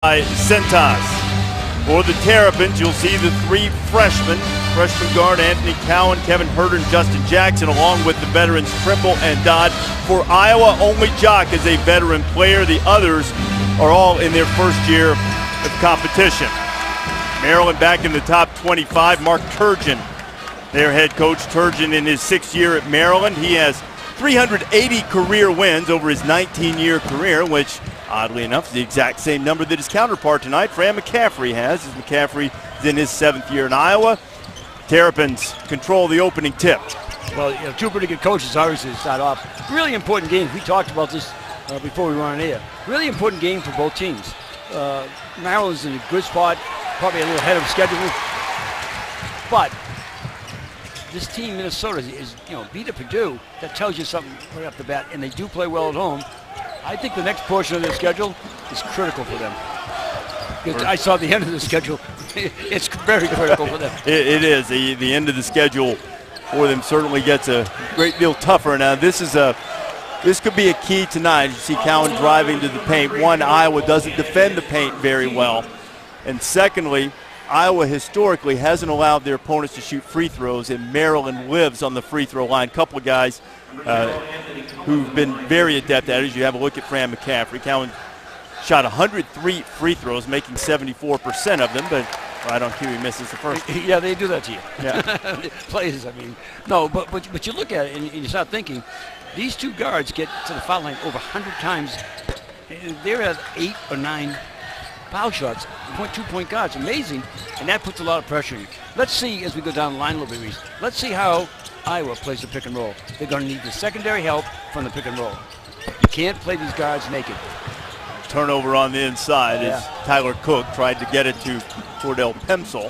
by Centas. For the Terrapins, you'll see the three freshmen. Freshman guard Anthony Cowan, Kevin Herter, and Justin Jackson, along with the veterans Trimble and Dodd. For Iowa, only Jock is a veteran player. The others are all in their first year of competition. Maryland back in the top 25. Mark Turgeon, their head coach. Turgeon in his 6th year at Maryland. He has 380 career wins over his 19-year career, which, oddly enough, is the exact same number that his counterpart tonight, Fran McCaffery, has, as McCaffery is in his 7th year in Iowa. Terrapins control the opening tip. Well, you know, two pretty good coaches, obviously, to start off. Really important game. We talked about this before we went on air. Really important game for both teams. Maryland's in a good spot, probably a little ahead of schedule. But this team, Minnesota, is beat at Purdue. That tells you something right off the bat, and they do play well at home. I think the next portion of their schedule is critical for them. I saw the end of the schedule. It's very critical for them. It is. The end of the schedule for them certainly gets a great deal tougher. Now, this could be a key tonight. You see Cowan driving to the paint. One, Iowa doesn't defend the paint very well. And secondly, Iowa historically hasn't allowed their opponents to shoot free throws, and Maryland lives on the free throw line. A couple of guys who've been very adept at it. As you have a look at Fran McCaffery, Cowan shot 103 free throws, making 74% of them, but right on cue he misses the first. Yeah, they do that to you. Yeah. Players, I mean. No, but you look at it and you start thinking, these two guards get to the foul line over 100 times. They're at 8 or 9 foul shots, 2-point guards, amazing, and that puts a lot of pressure on you. Let's see, as we go down the line a little bit, Reese, let's see how Iowa plays the pick and roll. They're going to need the secondary help from the pick and roll. You can't play these guards naked. Turnover on the inside as Tyler Cook tried to get it to Cordell Pemsel.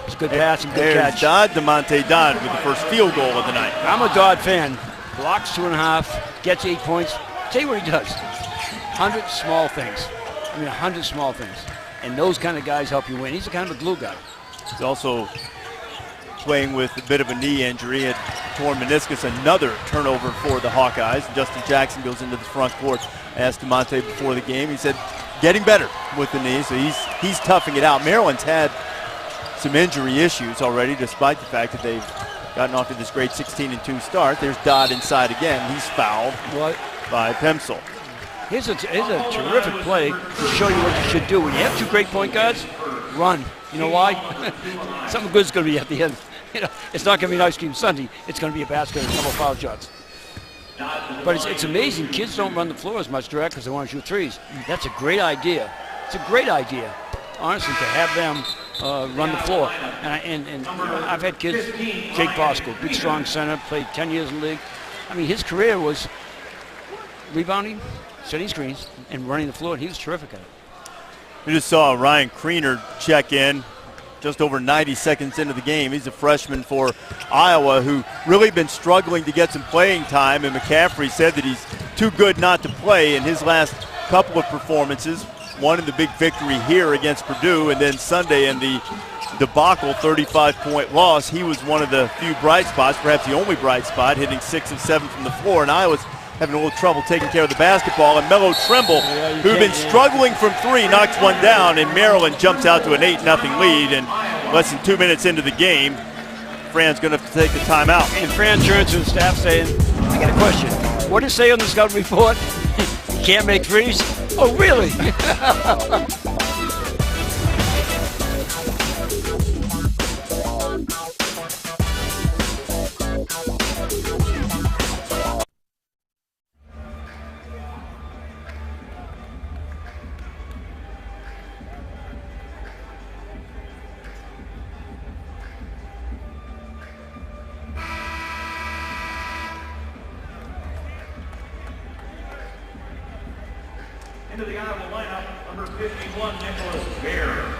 It's a good pass and good catch. Dodd, DeMonte Dodd with the first field goal of the night. I'm a Dodd fan. Blocks 2.5, gets 8 points. Tell you what he does. 100 small things. 100 small things. And those kind of guys help you win. He's a kind of a glue guy. He's also playing with a bit of a knee injury at torn meniscus. Another turnover for the Hawkeyes. Justin Jackson goes into the front court. Asked DeMonte before the game. He said, getting better with the knee, so he's toughing it out. Maryland's had some injury issues already, despite the fact that they've gotten off to this great 16-2 start. There's Dodd inside again. He's fouled by Pemsel. Here's a terrific play to show you what you should do. When you have two great point guards, run. You know why? Something good's going to be at the end. It's not going to be an ice cream sundae. It's going to be a basket and a couple of foul shots. But it's amazing. Kids don't run the floor as much direct because they want to shoot threes. That's a great idea. It's a great idea, honestly, to have them run the floor. And I've had kids, Jake Bosco, big, strong center, played 10 years in the league. His career was rebounding, setting screens, and running the floor, and he was terrific at it. We just saw Ryan Kriener check in just over 90 seconds into the game. He's a freshman for Iowa who really been struggling to get some playing time, and McCaffery said that he's too good not to play in his last couple of performances. One in the big victory here against Purdue, and then Sunday in the debacle 35-point loss. He was one of the few bright spots, perhaps the only bright spot, hitting 6 of 7 from the floor, and Iowa's having a little trouble taking care of the basketball. And Melo Trimble, who'd been struggling from three, knocks one down, and Maryland jumps out to an 8-0 lead. And less than 2 minutes into the game, Fran's going to have to take the timeout. And Fran turns to the staff saying, I got a question. What did it say on the scout report? You can't make threes? Oh, really? Into the Iowa lineup, number 51, Nicholas Baer.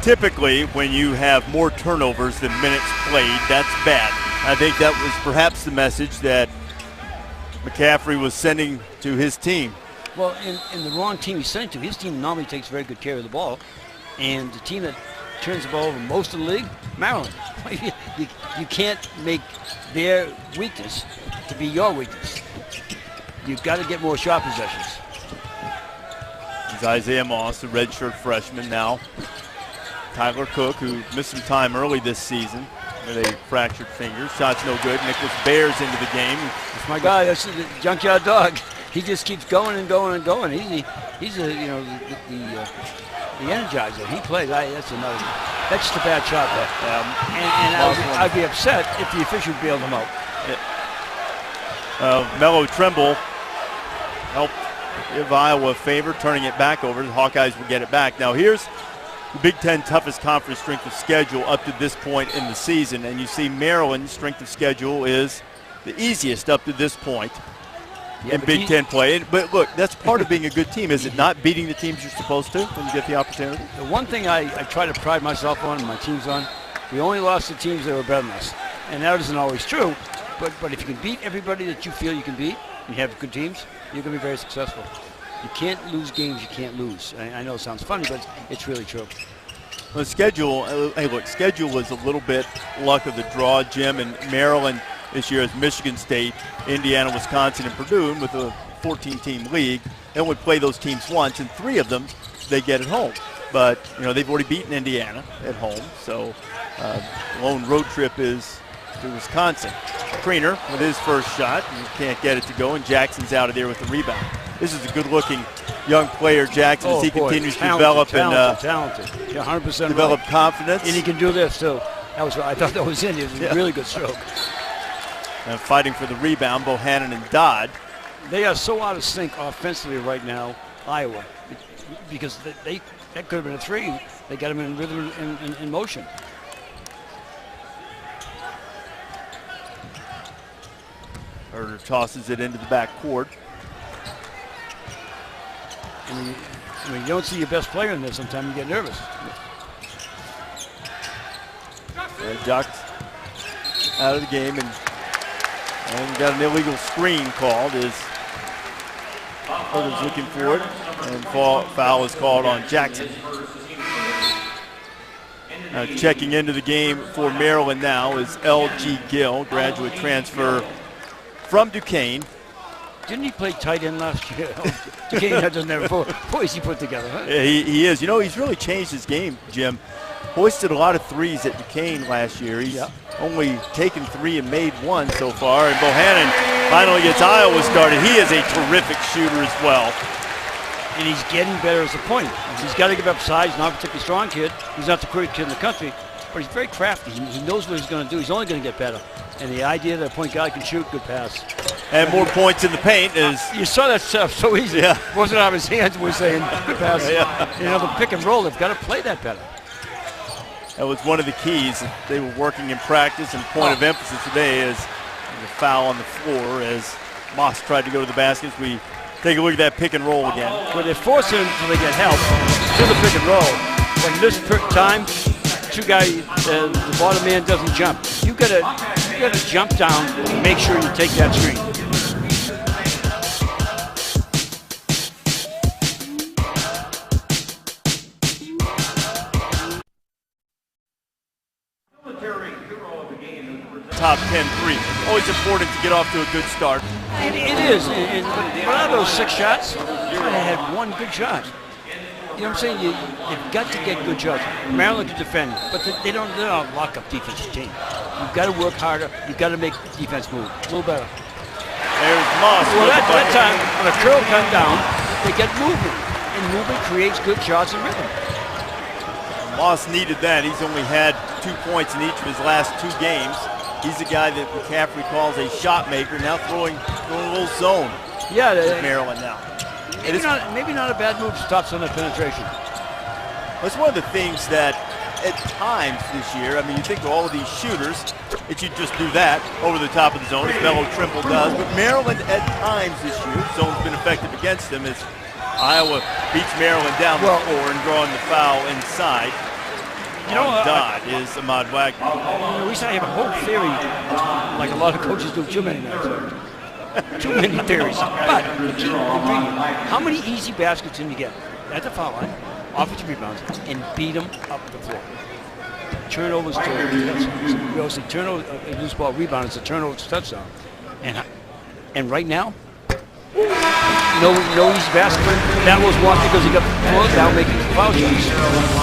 Typically, when you have more turnovers than minutes played, that's bad. I think that was perhaps the message that McCaffery was sending to his team. Well, in the wrong team he's sent to. His team normally takes very good care of the ball, and the team that turns the ball over most of the league, Maryland. You can't make their weakness to be your weakness. You've got to get more shot possessions. It's Isaiah Moss, the redshirt freshman now. Tyler Cook, who missed some time early this season with a fractured finger. Shot's no good. Nicholas Bears into the game. That's my guy. That's the junkyard dog. He just keeps going and going and going. He's a the energizer. He plays. That's just a bad shot there. And I'd be upset if the official bailed him out. Mello Trimble helped give Iowa a favor, turning it back over. The Hawkeyes will get it back. Now here's the Big Ten toughest conference strength of schedule up to this point in the season. And you see Maryland's strength of schedule is the easiest up to this point in Big Ten play. But look, that's part of being a good team, is it not? Beating the teams you're supposed to when you get the opportunity? The one thing I try to pride myself on and my teams on, we only lost to teams that were better than us. And that isn't always true. But if you can beat everybody that you feel you can beat, and you have good teams, you're going to be very successful. You can't lose games you can't lose. I know it sounds funny, but it's really true. Well, the schedule, hey, look, schedule was a little bit luck of the draw, Jim. And Maryland this year is Michigan State, Indiana, Wisconsin, and Purdue. And with a 14-team league, they only play those teams once, and 3 of them they get at home. But, they've already beaten Indiana at home. So the lone road trip is to Wisconsin. Kriener with his first shot. You can't get it to go, and Jackson's out of there with the rebound. This is a good-looking young player, Jackson, as he continues to develop talented. Yeah, 100% develop confidence. And he can do this too. I thought that was in. It was a really good stroke. And fighting for the rebound, Bohannon and Dodd. They are so out of sync offensively right now, Iowa, because that could have been a 3. They got him in rhythm in motion. Herder tosses it into the back court. I mean, you don't see your best player in there. Sometimes you get nervous. Ducked out of the game and got an illegal screen called as Herder's looking for it, and foul is called on Jackson. Checking into the game for Maryland now is L.G. Gill, graduate transfer from Duquesne. Didn't he play tight end last year? Duquesne doesn't have boys he put together, huh? Yeah, he is. He's really changed his game, Jim. Hoisted a lot of threes at Duquesne last year. He's only taken 3 and made 1 so far. And Bohannon finally gets Iowa started. He is a terrific shooter as well. And he's getting better as a point. He's got to give up size. Not a particularly strong kid. He's not the quickest kid in the country, but he's very crafty. He knows what he's going to do. He's only going to get better. And the idea that a point guard can shoot, good pass. And more points in the paint is... You saw that stuff so easy. Yeah. Wasn't out of his hands. We're saying good pass. The pick and roll, they've got to play that better. That was one of the keys that they were working in practice, and point of emphasis today is the foul on the floor as Moss tried to go to the basket. We take a look at that pick and roll again. Well, they're forcing him until they get help to the pick and roll. When this time, the bottom man doesn't jump. You got to jump down and make sure you take that screen. Top 10 3. Always important to get off to a good start. It is. But out of those 6 shots, I had 1 good shot. You know what I'm saying? You've got to get good shots. Maryland can defend, but they're not a lock-up defensive team. You've got to work harder. You've got to make the defense move a little better. There's Moss. Well, that time, when a curl comes down, they get movement. And movement creates good shots and rhythm. Moss needed that. He's only had 2 points in each of his last 2 games. He's the guy that McCaffrey calls a shot maker, now throwing a little zone. Yeah, Maryland now. Maybe not a bad move to stop some of the penetration. That's one of the things that at times this year, I mean, you think of all of these shooters, that you just do that over the top of the zone, as Mello Trimble does. But Maryland at times this year, zone's been effective against them as Iowa beats Maryland down the floor and drawing the foul inside. Dodd is Ahmad Wagner. We used to have a whole theory, like a lot of coaches do, too many theories. But how many easy baskets can you get at the foul line, offensive rebounds, and beat them up the floor? Turnovers, we always say turnover, loose ball rebound is a turnover touchdown. And right now, no easy basket. That was one because he got pulled down making foul shots.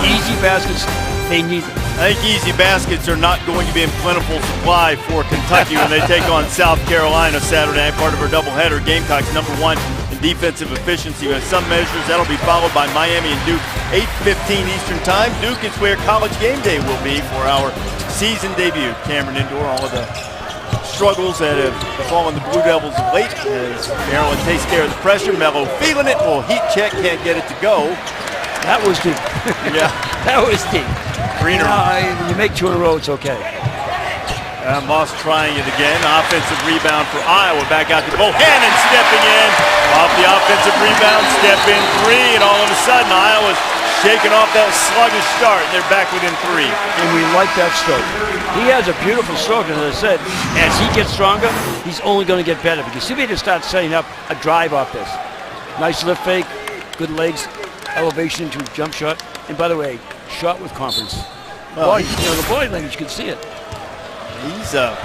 Easy baskets, they need them. I think easy baskets are not going to be in plentiful supply for Kentucky when they take on South Carolina Saturday night, part of our doubleheader. Gamecocks #1 in defensive efficiency. By some measures, that'll be followed by Miami and Duke, 8:15 Eastern Time. Duke is where College Game Day will be for our season debut. Cameron Indoor, all of the struggles that have befallen the Blue Devils of late as Maryland takes care of the pressure. Mello feeling it. Well, heat check, can't get it to go. That was deep. Yeah. That was deep. Greener. When you make 2 in a row, it's okay. Moss trying it again. Offensive rebound for Iowa. Back out to Bohannon stepping in. Off the offensive rebound, step in 3, and all of a sudden Iowa's shaking off that sluggish start, and they're back within 3. And we like that stroke. He has a beautiful stroke, and as I said, as he gets stronger, he's only going to get better because he'll be able to start setting up a drive off this. Nice lift fake, good legs, elevation into a jump shot, and by the way, shot with confidence. Well, the body language, you can see it. He's a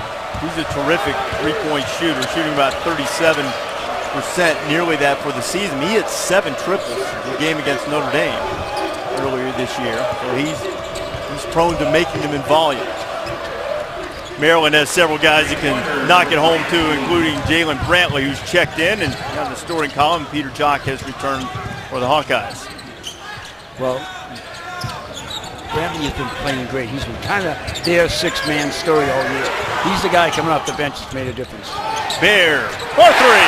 terrific three-point shooter, shooting about 37%, nearly that for the season. He hit 7 triples in the game against Notre Dame earlier this year, so he's prone to making them in volume. Maryland has several guys that can knock it home too, including Jalen Brantley, who's checked in, and on the scoring column, Peter Jock has returned for the Hawkeyes. Well, Brantley has been playing great. He's been kind of their 6-man story all year. He's the guy coming off the bench that's made a difference. Bear for 3.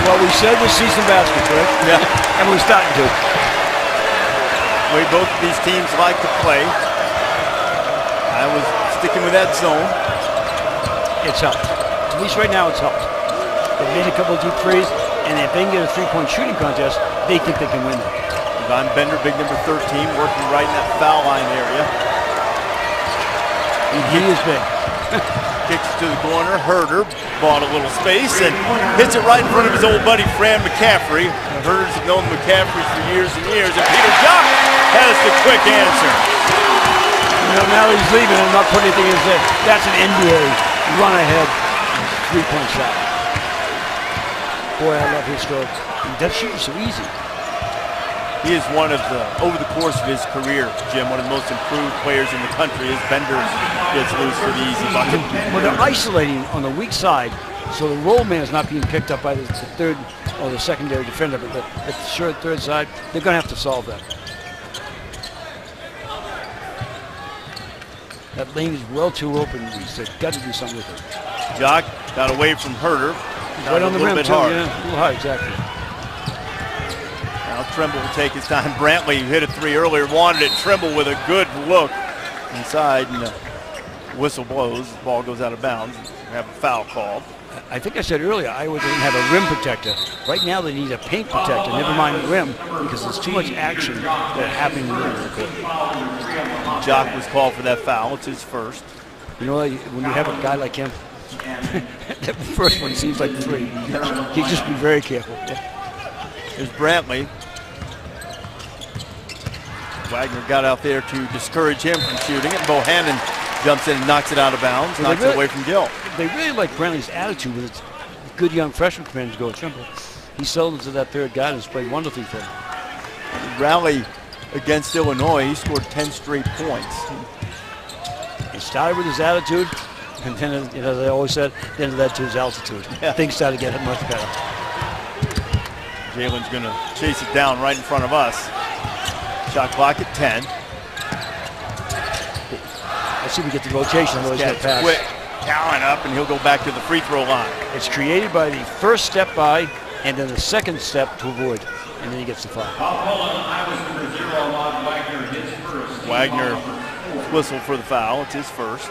Well, we said this season basket, correct? Yeah. And we're starting to. The way both of these teams like to play. I was sticking with that zone. It's helped. At least right now it's helped. They've made a couple of deep threes, and if they can get a 3-point shooting contest, they think they can win that. Von Bender, big number 13, working right in that foul line area. He is big. Kicks to the corner. Herder bought a little space and hits it right in front of his old buddy Fran McCaffrey. The Herders have known the McCaffreys for years and years, and Peter Jock has the quick answer. Now he's leaving and not putting anything in there. That's an NBA run-ahead 3-point shot. Boy, I love his stroke. That shooting so easy. He is one of the, over the course of his career, Jim, one of the most improved players in the country as Bender gets loose for the easy bucket. Well, they're isolating on the weak side, so the roll man is not being picked up by the third or the secondary defender, but the short third side, they're going to have to solve that. That lane is well too open, Reese. They've got to do something with it. Jock got away from Herder. Right on the rim, too. Hard. Yeah, a little high, exactly. Now Trimble will take his time. Brantley, who hit a 3 earlier, wanted it. Trimble with a good look inside, and the whistle blows. The ball goes out of bounds. We have a foul called. I think I said earlier, Iowa didn't have a rim protector. Right now they need a paint protector, never mind the rim, because there's too much action that's happening in the middle of the court. Jock was called for that foul. It's his first. You know, when you have a guy like him, that first one seems like 3. You just be very careful. Here's Brantley. Wagner got out there to discourage him from shooting it. Bohannon jumps in and knocks it out of bounds, knocks it away from Gill. They really like Brantley's attitude with its good young freshman commander to go Trimble. He sold into that third guy and has played wonderfully for him. Rally against Illinois, he scored 10 straight points. He started with his attitude, and then, as I always said, then it led to his altitude. Yeah. Things started getting much better. Jalen's going to chase it down right in front of us. Shot clock at 10. Let's see if we get the rotation. Catch quick. Cowan up, and he'll go back to the free throw line. It's created by the first step by, and then the second step to avoid, and then he gets the foul. Wagner whistled for the foul. It's his first.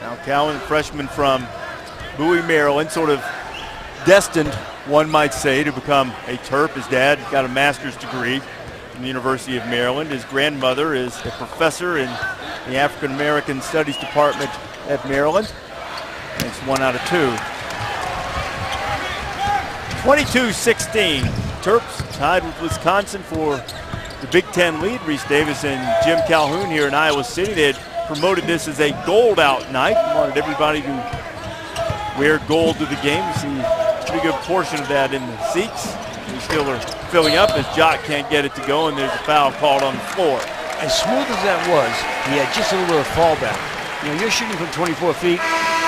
Now Cowan, freshman from Bowie, Maryland, sort of destined, one might say, to become a Terp. His dad got a master's degree from the University of Maryland. His grandmother is a professor in the African American Studies Department at Maryland. It's 1 out of 2. 22-16. Terps tied with Wisconsin for the Big Ten lead. Reese Davis and Jim Calhoun here in Iowa City. They had promoted this as a gold out night. Wanted everybody to wear gold to the game. You see a pretty good portion of that in the seats. We still are filling up as Jock can't get it to go, and there's a foul called on the floor. As smooth as that was, he had just a little bit of fallback. You know, you're shooting from 24 feet,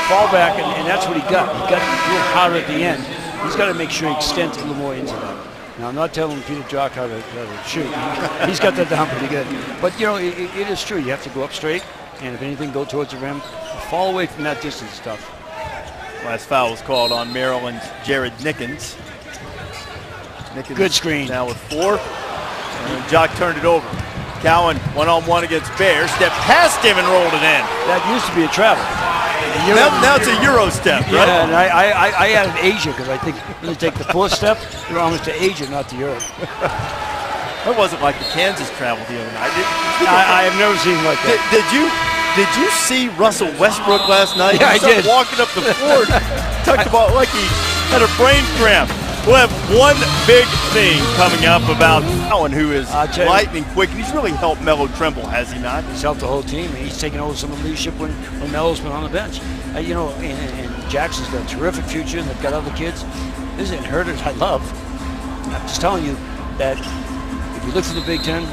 fallback, and that's what he got. He got a little powder at the end. He's got to make sure he extends a little more into that. Now, I'm not telling Peter Jock how to shoot. He's got that down pretty good. But, you know, it is true. You have to go up straight, and if anything, go towards the rim. Fall away from that distance stuff. Last foul was called on Maryland's Jared Nickens. Nickens good screen. Now with 4. And Jock turned it over. Cowan one-on-one against Bear. Stepped past him and rolled it in. That used to be a travel. Now it's a Euro step, right? Yeah, and I added Asia because I think when you take the 4th step, you're almost to Asia, not to Europe. That wasn't like the Kansas travel the other night. I have never seen like that. Did you see Russell Westbrook last night? Yeah, I did. Walking up the floor, talked about like he had a brain cramp. We'll have one big thing coming up about Cowan, who is lightning quick. He's really helped Melo Trimble, has he not? He's helped the whole team. He's taken over some of the leadership when Melo's been on the bench. You know, and Jackson's got a terrific future, and they've got other kids. This is Herders I love. I'm just telling you that if you look for the Big Ten,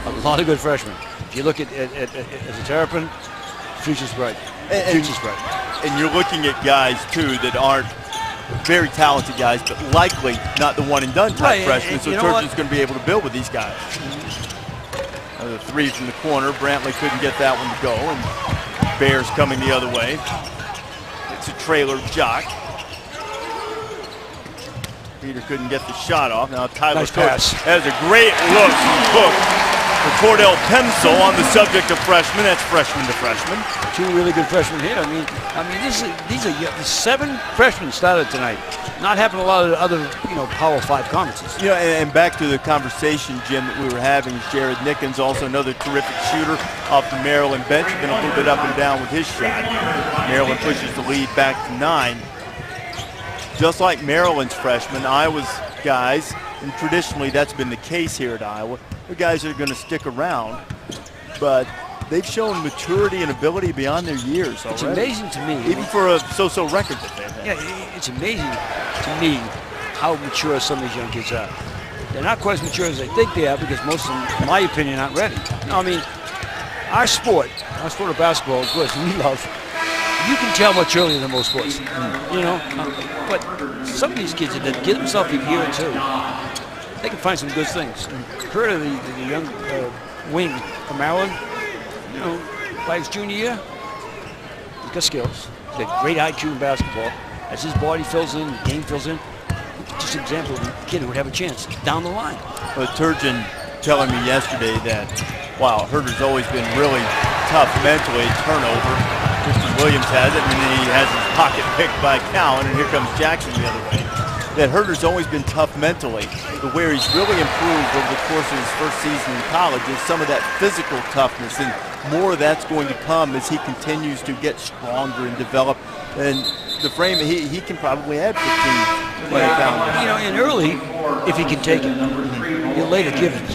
a lot of good freshmen. If you look at the Terrapin, future's bright. Future's bright. And you're looking at guys, too, that aren't very talented guys, but likely not the one-and-done type freshmen, so Turgeon's going to be able to build with these guys. Another 3 from the corner. Brantley couldn't get that one to go, and Bears coming the other way. It's a trailer Jock. Peter couldn't get the shot off. Now Tyler nice pass. Has a great look for Cordell Pemsel on the subject of freshmen. That's freshman to freshman. 2 really good freshmen here. I mean, these are 7 freshmen started tonight. Not happening a lot of other, Power 5 conferences. You know, and back to the conversation, Jim, that we were having. Jared Nickens, also another terrific shooter off the Maryland bench. Been a little bit up and down with his shot. Maryland pushes the lead back to 9. Just like Maryland's freshmen, Iowa's guys, and traditionally that's been the case here at Iowa, the guys that are going to stick around, but they've shown maturity and ability beyond their years already. It's amazing to me. Even for a so-so record that they've had. Yeah, it's amazing to me how mature some of these young kids are. They're not quite as mature as they think they are because most of them, in my opinion, aren't ready. No, I mean, our sport of basketball, of course, we love. You can tell much earlier than most sports, but some of these kids, if they give themselves a year or 2, they can find some good things. Heard of the young wing from Maryland, by his junior year, he's got skills. He's got great IQ in basketball. As his body fills in, the game fills in, just an example of a kid who would have a chance down the line. Well, Turgeon telling me yesterday that, wow, Herder's always been really tough mentally at turnover. Christian Williams has it, and then he has his pocket picked by Cowan, and here comes Jackson the other way. That Herder's always been tough mentally, but where he's really improved over the course of his first season in college is some of that physical toughness, and more of that's going to come as he continues to get stronger and develop. And the frame, he can probably add 15, 20 pounds. And early, if he can take it, he'll later give it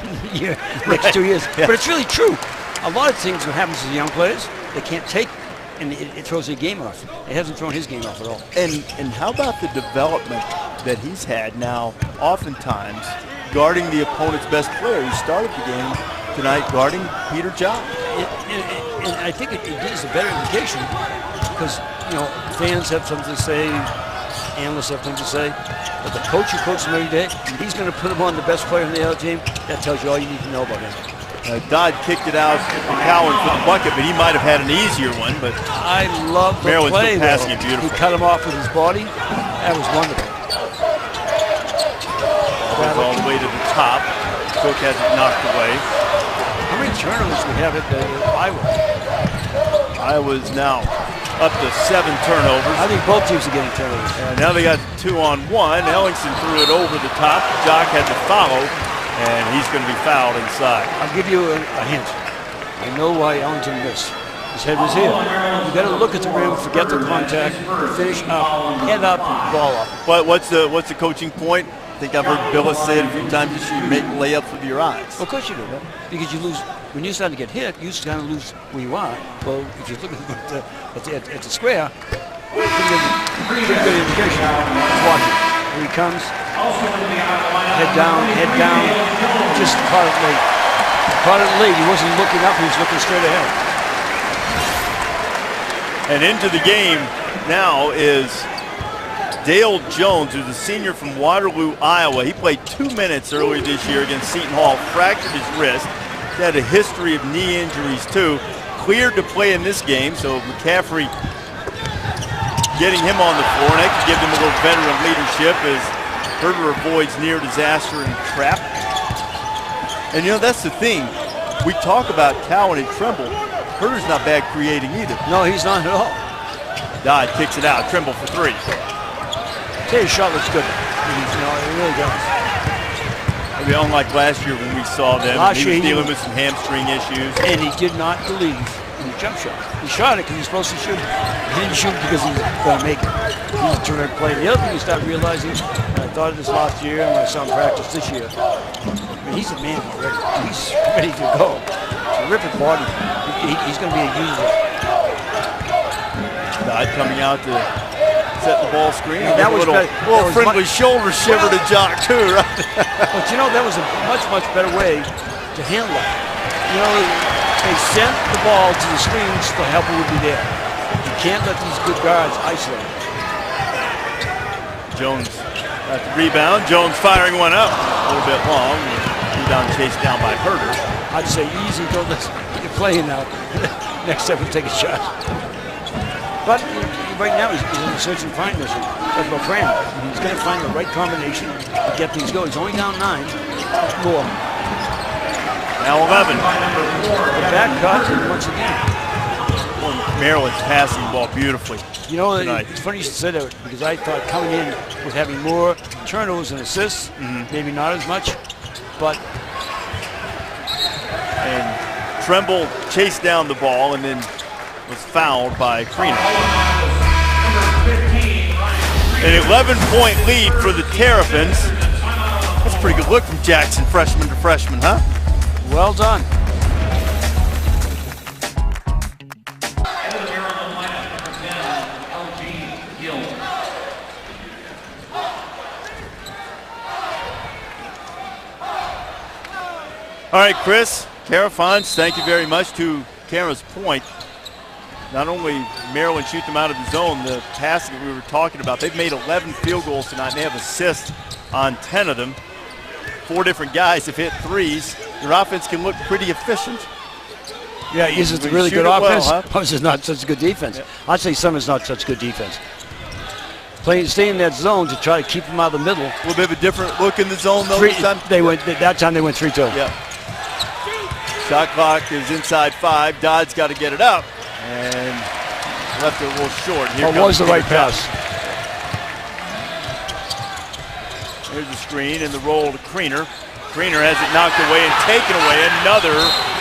next 2 years. Yeah. But it's really true. A lot of things that happens to the young players, they can't take it. And it throws their game off. It hasn't thrown his game off at all. And how about the development that he's had now, oftentimes, guarding the opponent's best player? He started the game tonight guarding Peter Jock. And I think it gives a better indication because, fans have something to say, analysts have something to say, but the coach who coaches him every day, he's going to put him on the best player in the other team. That tells you all you need to know about him. Dodd kicked it out to Cowan for the bucket, but he might have had an easier one. But I love the Maryland's play, passing it beautiful. He cut him off with his body. That was wonderful. Goes all the way to the top. Cook has it knocked away. How many turnovers do we have at Iowa? Iowa's now up to 7 turnovers. I think both teams are getting turnovers. Now they got 2-on-1. Ellingson threw it over the top. Jock had to follow. And he's going to be fouled inside. I'll give you a hint. I know why Ellington missed. His head was here. You got to look at the rim, forget the contact, finish up, head up, ball up. But what's the coaching point? I think I've heard Billis say it a few times. You should make layups with your eyes. Well, of course you do, because you lose when you start to get hit, you kind of lose where you are. Well, if you look at the square, pretty good indication. Let's watch it. Here he comes. Head down, just caught it late. Caught it late. He wasn't looking up, he was looking straight ahead. And into the game now is Dale Jones, who's a senior from Waterloo, Iowa. He played 2 minutes earlier this year against Seton Hall, fractured his wrist. He had a history of knee injuries too. Cleared to play in this game, so McCaffrey getting him on the floor, and that could give them a little veteran leadership as Herder avoids near disaster and trap. And you know, that's the thing. We talk about Cowan and Trimble. Herder's not bad creating either. No, he's not at all. Dodd kicks it out. Trimble for three. Tell you, his shot looks good. It really does. I mean, unlike last year when we saw them, he was dealing with some hamstring issues. And he did not believe in the jump shot. He shot it because he's supposed to shoot it. He didn't shoot because he's going to make it. He's a terrific player. The other thing you start realizing, and I thought of this last year and I saw him practice this year, I mean, he's a man already. He's ready to go. Terrific body. He's going to be a user. Dodd coming out to set the ball screen. Yeah, that was a little friendly shoulder shiver to Jock too, right? But you know, that was a much better way to handle it. You know, they sent the ball to the screens, the helper would be there. You can't let these good guards isolate. Jones got the rebound. Jones firing one up. A little bit long. Rebound chased down by Herder. I'd say easy, don't let you're playing now. Next step would take a shot. But right now he's in a search and find mission. That's about Fran. He's going to find the right combination to get things going. He's only down 9. More. Now 11. The back cut, and once again. Maryland's passing the ball beautifully. You know, it's funny you should say that because I thought coming in was having more turnovers and assists. Maybe not as much, but. And Trimble chased down the ball and then was fouled by Kriener. An 11-point lead for the Terrapins. That's a pretty good look from Jackson, freshman to freshman, huh? Well done. All right, Chris, Kara Fons, thank you very much. To Kara's point, not only Maryland shoot them out of the zone, the passing that we were talking about, they've made 11 field goals tonight, and they have assists on 10 of them. 4 different guys have hit threes. Your offense can look pretty efficient. Yeah, is it a really good offense? Well, huh? It's not such a good defense. Yeah. I'd say Summer's not such good defense. Stay in that zone to try to keep them out of the middle. A little bit of a different look in the zone, though. That time they went 3-2. Yeah. Shot clock is inside 5. Dodd's got to get it up. And left it a little short. Here was the right pass. There's the screen and the roll to Kriener. Kriener has it knocked away and taken away. Another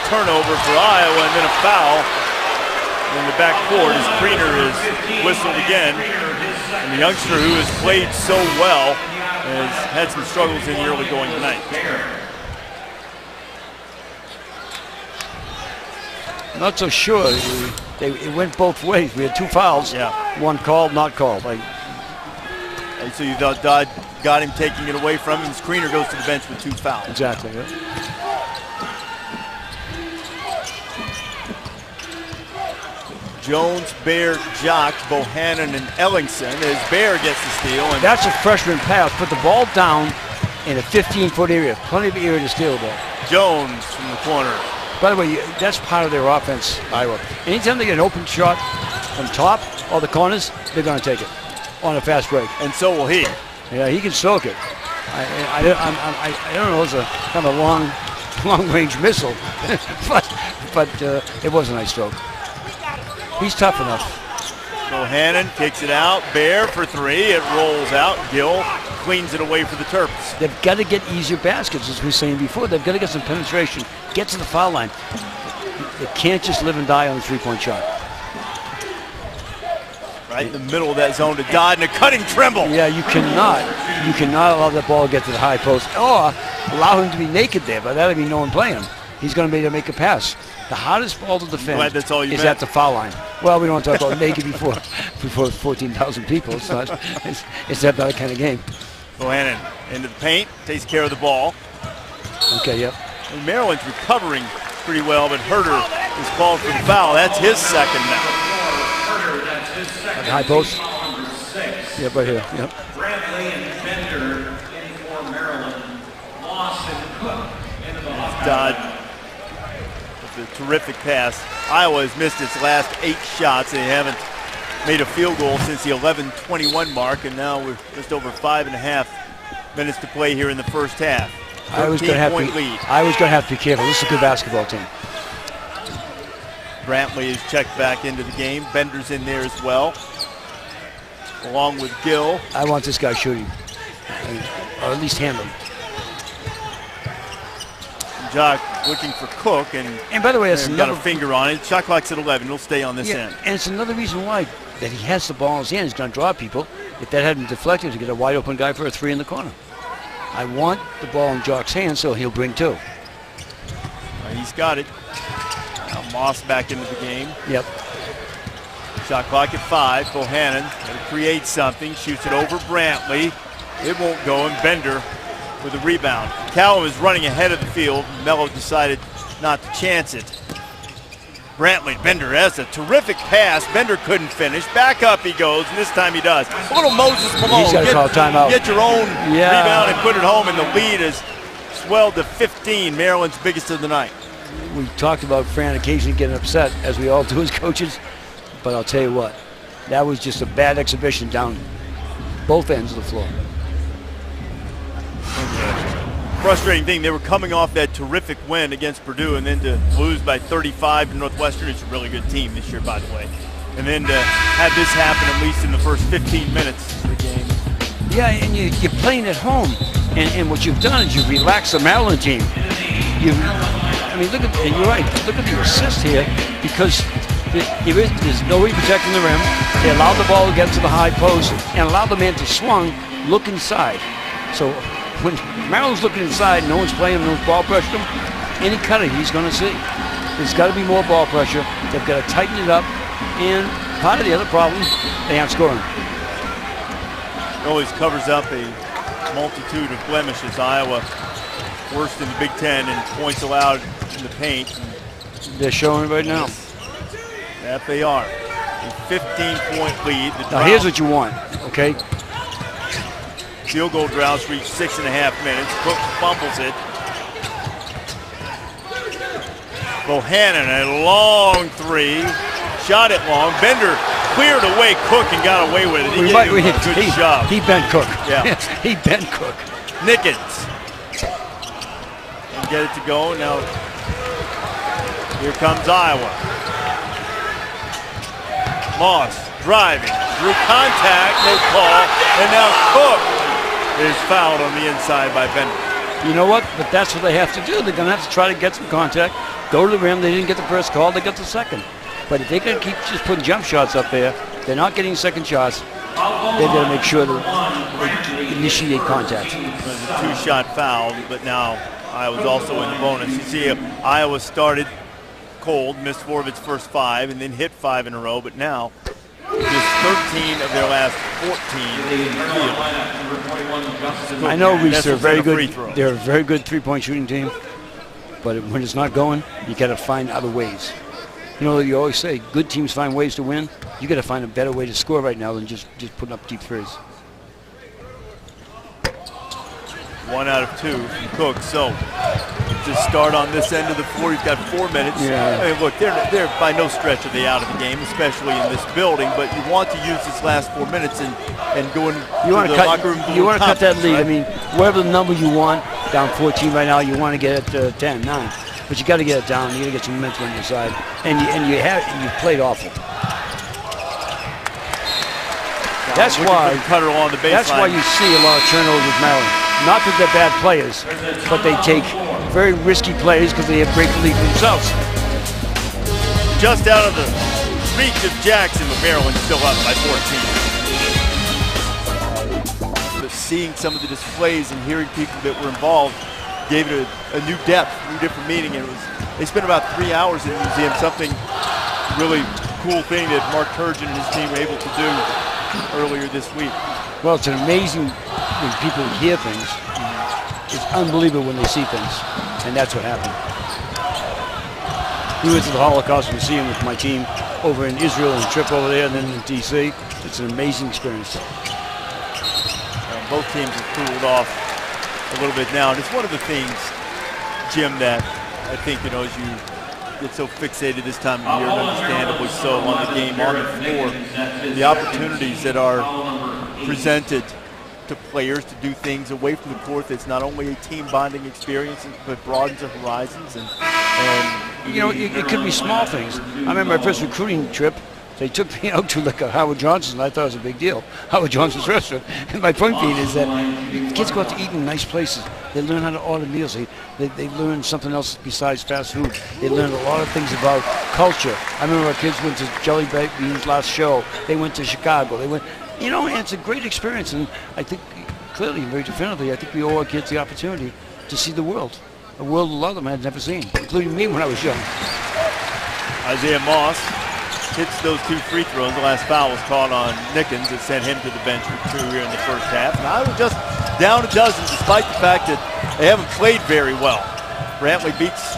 turnover for Iowa, and then a foul in the backcourt as Kriener is whistled again. And the youngster who has played so well has had some struggles in the early going tonight. Not so sure. It went both ways. We had 2 fouls. Yeah. One called, not called. And so you thought Dodd got him taking it away from him. Kriener goes to the bench with 2 fouls. Exactly. Yeah. Jones, Baer, Jock, Bohannon, and Ellingson as Baer gets the steal. And that's a freshman pass. Put the ball down in a 15-foot area. Plenty of area to steal the ball. Jones from the corner. By the way, that's part of their offense, Iowa. Anytime they get an open shot from top or the corners, they're going to take it on a fast break. And so will he. Yeah, he can soak it. I don't know, it's a kind of long-range missile, but it was a nice stroke. He's tough enough. Bohannon kicks it out. Baer for 3. It rolls out. Gill cleans it away for the Terps. They've got to get easier baskets, as we were saying before. They've got to get some penetration, get to the foul line. They can't just live and die on the 3-point shot. Right in the middle of that zone to Dodd and a cutting Trimble. Yeah, you cannot allow that ball to get to the high post or allow him to be naked there, but that'd be no one playing him. he's going to be able to make a pass. The hardest ball to defend Glad that's all you is meant. at the foul line. Well, we don't want to talk about making before 14,000 people. It's not. It's that kind of game. Bohannon into the paint, takes care of the ball. Okay, yep. And Maryland's recovering pretty well, but Herter is called for the foul. That's his second now. At the high post. Yep, right here. Yep. Bradley and Bender in for Maryland. Moss and Cook into the hot Dodd with a terrific pass. Iowa has missed its last 8 shots. They haven't made a field goal since the 11:21 mark, and now we're just over 5.5 minutes to play here in the first half. Iowa's going to have to be careful. This is a good basketball team. Brantley is checked back into the game. Bender's in there as well, along with Gill. I want this guy shooting, or at least handling. Jock looking for Cook, and by the way, that's got another a finger on it. Shot clock's at 11. He'll stay on this end. And it's another reason why that he has the ball in his hand. He's going to draw people. If that hadn't deflected, to get a wide open guy for a 3 in the corner. I want the ball in Jock's hands, so he'll bring 2. He's got it. Now Moss back into the game. Yep. Shot clock at 5. Bohannon got to create something. Shoots it over Brantley. It won't go, and Bender with a rebound. Callum is running ahead of the field. Mello decided not to chance it. Brantley, Bender has a terrific pass. Bender couldn't finish. Back up he goes, and this time he does. A little Moses Malone. He's got to call timeout. Get your own rebound and put it home, and the lead is swelled to 15, Maryland's biggest of the night. We talked about Fran occasionally getting upset, as we all do as coaches, but I'll tell you what, that was just a bad exhibition down both ends of the floor. Frustrating thing, they were coming off that terrific win against Purdue, and then to lose by 35 to Northwestern. It's a really good team this year, by the way. And then to have this happen at least in the first 15 minutes of the game. Yeah, and you're playing at home, and what you've done is you've relaxed the Maryland team. Look at, and you're right, look at the assist here, because there's nobody protecting the rim. They allowed the ball to get to the high post and allowed the man to swung, look inside. So when Maryland's looking inside, no one's playing, no one's ball pressure him, any cutter he's going to see. There's got to be more ball pressure. They've got to tighten it up, and part of the other problem, they aren't scoring. Always covers up a multitude of blemishes. Iowa worst in the Big Ten in points allowed in the paint. They're showing it right now. That they are. A 15-point lead. Now here's what you want, okay? Field goal droughts reach 6.5 minutes. Cook fumbles it. Bohannon, a long 3. Shot it long. Bender cleared away Cook and got away with it. He did a good job. He bent Cook. Yeah. He bent Cook. Nickens. And get it to go. Now, here comes Iowa. Moss driving. Drew contact, no call. And now Cook is fouled on the inside by Bender. You know what? But that's what they have to do. They're going to have to try to get some contact. Go to the rim. They didn't get the first call. They got the second. But if they're going to keep just putting jump shots up there, they're not getting second shots. They've got to make sure that they initiate contact. It was a 2-shot foul, but now Iowa's also in the bonus. You see, Iowa started cold, missed 4 of its first 5, and then hit 5 in a row, but now just 13 of their last 14. I know, Reese, they're very good. They're a very good three-point shooting team, but when it's not going, you got to find other ways. You know, you always say good teams find ways to win. You got to find a better way to score right now than just putting up deep threes. 1 out of 2 from Cook. So just start on this end of the floor. He's got 4 minutes. Yeah. I mean, look, they're by no stretch are they out of the game, especially in this building. But you want to use this last 4 minutes and go in the locker room. You want to cut that lead. Right? I mean, whatever the number you want, down 14 right now, you want to get it 10, 9. But you got to get it down. You got to get some momentum on your side, and you played awful. That's why you see a lot of turnovers with Maryland. Not that they're bad players, but they take very risky plays because they have great belief in themselves. Just out of the reach of Jackson, but Maryland still up by 14. But seeing some of the displays and hearing people that were involved, gave it a new depth, a new different meaning. And they spent about 3 hours in the museum, something really cool thing that Mark Turgeon and his team were able to do earlier this week. Well, it's an amazing when people hear things. It's unbelievable when they see things, and that's what happened. We went to the Holocaust Museum with my team over in Israel and trip over there, and then in D.C. It's an amazing experience. Both teams have cooled off a little bit now, and it's one of the things, Jim, that I think, you know, as you get so fixated this time of year, and understandably so, on the game on the floor, the opportunities that are presented to players to do things away from the court that's not only a team bonding experience, but broadens their horizons. And you know, it could be small things. I remember my first recruiting trip, they took me out to like a Howard Johnson's, and I thought it was a big deal. Howard Johnson's restaurant. And my point being is that kids go out to eat in nice places. They learn how to order meals. They learn something else besides fast food. They learn a lot of things about culture. I remember our kids went to Jelly Bean's last show. They went to Chicago. They went, you know, and it's a great experience. And I think clearly, very definitively, I think we owe our kids the opportunity to see the world. A world a lot of them had never seen, including me when I was young. Isaiah Moss hits those 2 free throws. The last foul was caught on Nickens that sent him to the bench for 2 here in the first half. And I was just down a dozen despite the fact that they haven't played very well. Brantley beats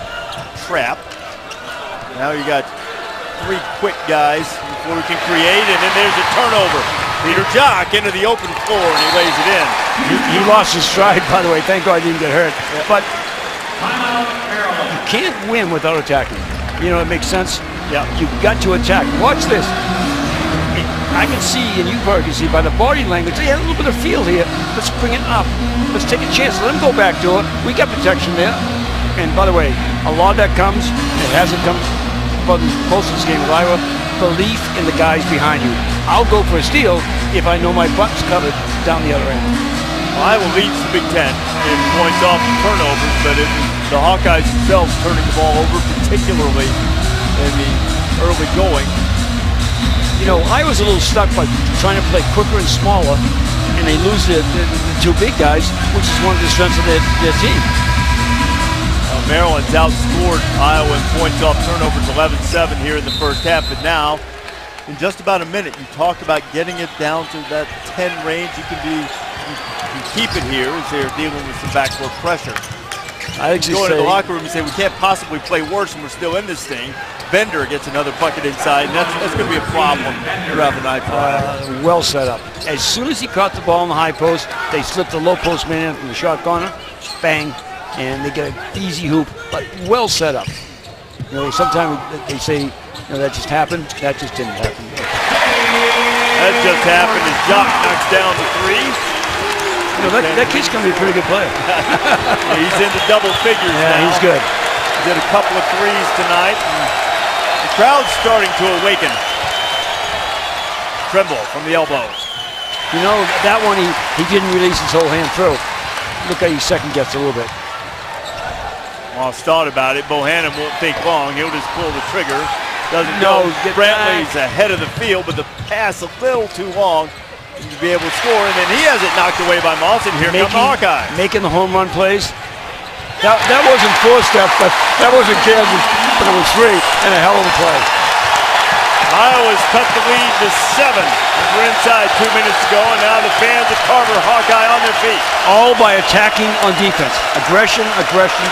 Trapp. Now you got 3 quick guys before we can create, and then there's a turnover. Peter Jock into the open floor, and he lays it in. He lost his stride, by the way. Thank God he didn't get hurt. Yeah. But you can't win without attacking. You know, it makes sense. Yeah. You've got to attack. Watch this. I can see, and you probably can see by the body language, they had a little bit of feel here. Let's bring it up. Let's take a chance. Let them go back to it. We got protection there. And by the way, a lot of that comes, it hasn't come for most of this game with Iowa, belief in the guys behind you. I'll go for a steal if I know my butt's covered down the other end. Well, Iowa leads the Big Ten in points off turnovers, but it was the Hawkeyes themselves turning the ball over, particularly in the early going. You know, Iowa's a little stuck by trying to play quicker and smaller, and they lose the 2 big guys, which is one of the strengths of their team. Maryland's outscored Iowa in points off turnovers 11-7 here in the first half, but now, in just about a minute, you talked about getting it down to that 10 range. You keep it here as they're dealing with some backcourt pressure. I actually go into the locker room and say, we can't possibly play worse and we're still in this thing. Bender gets another bucket inside, and that's going to be a problem throughout the night. Well set up. As soon as he caught the ball in the high post, they slipped the low post man in from the short corner, bang, and they get an easy hoop, but well set up. You know, sometimes they say, you know, that just happened. That just didn't happen. That just happened as Jock knocks down the 3. You know, that kid's going to be a pretty good player. He's into double figures now. Yeah, he's good. He did a couple of 3s tonight. The crowd's starting to awaken. Trimble from the elbow. You know, that one he didn't release his whole hand through. Look how he second guessed a little bit. Moss thought about it. Bohannon won't think long. He'll just pull the trigger. Doesn't go. Brantley's ahead of the field, but the pass a little too long to be able to score, and then he has it knocked away by Moss, and here come the Hawkeyes. Making the home run plays. That wasn't 4 steps, but that wasn't Kansas, but it was 3, and a hell of a play. Iowa's cut the lead to 7. We're inside 2 minutes to go, and now the fans at Carver Hawkeye on their feet. All by attacking on defense. Aggression, aggression.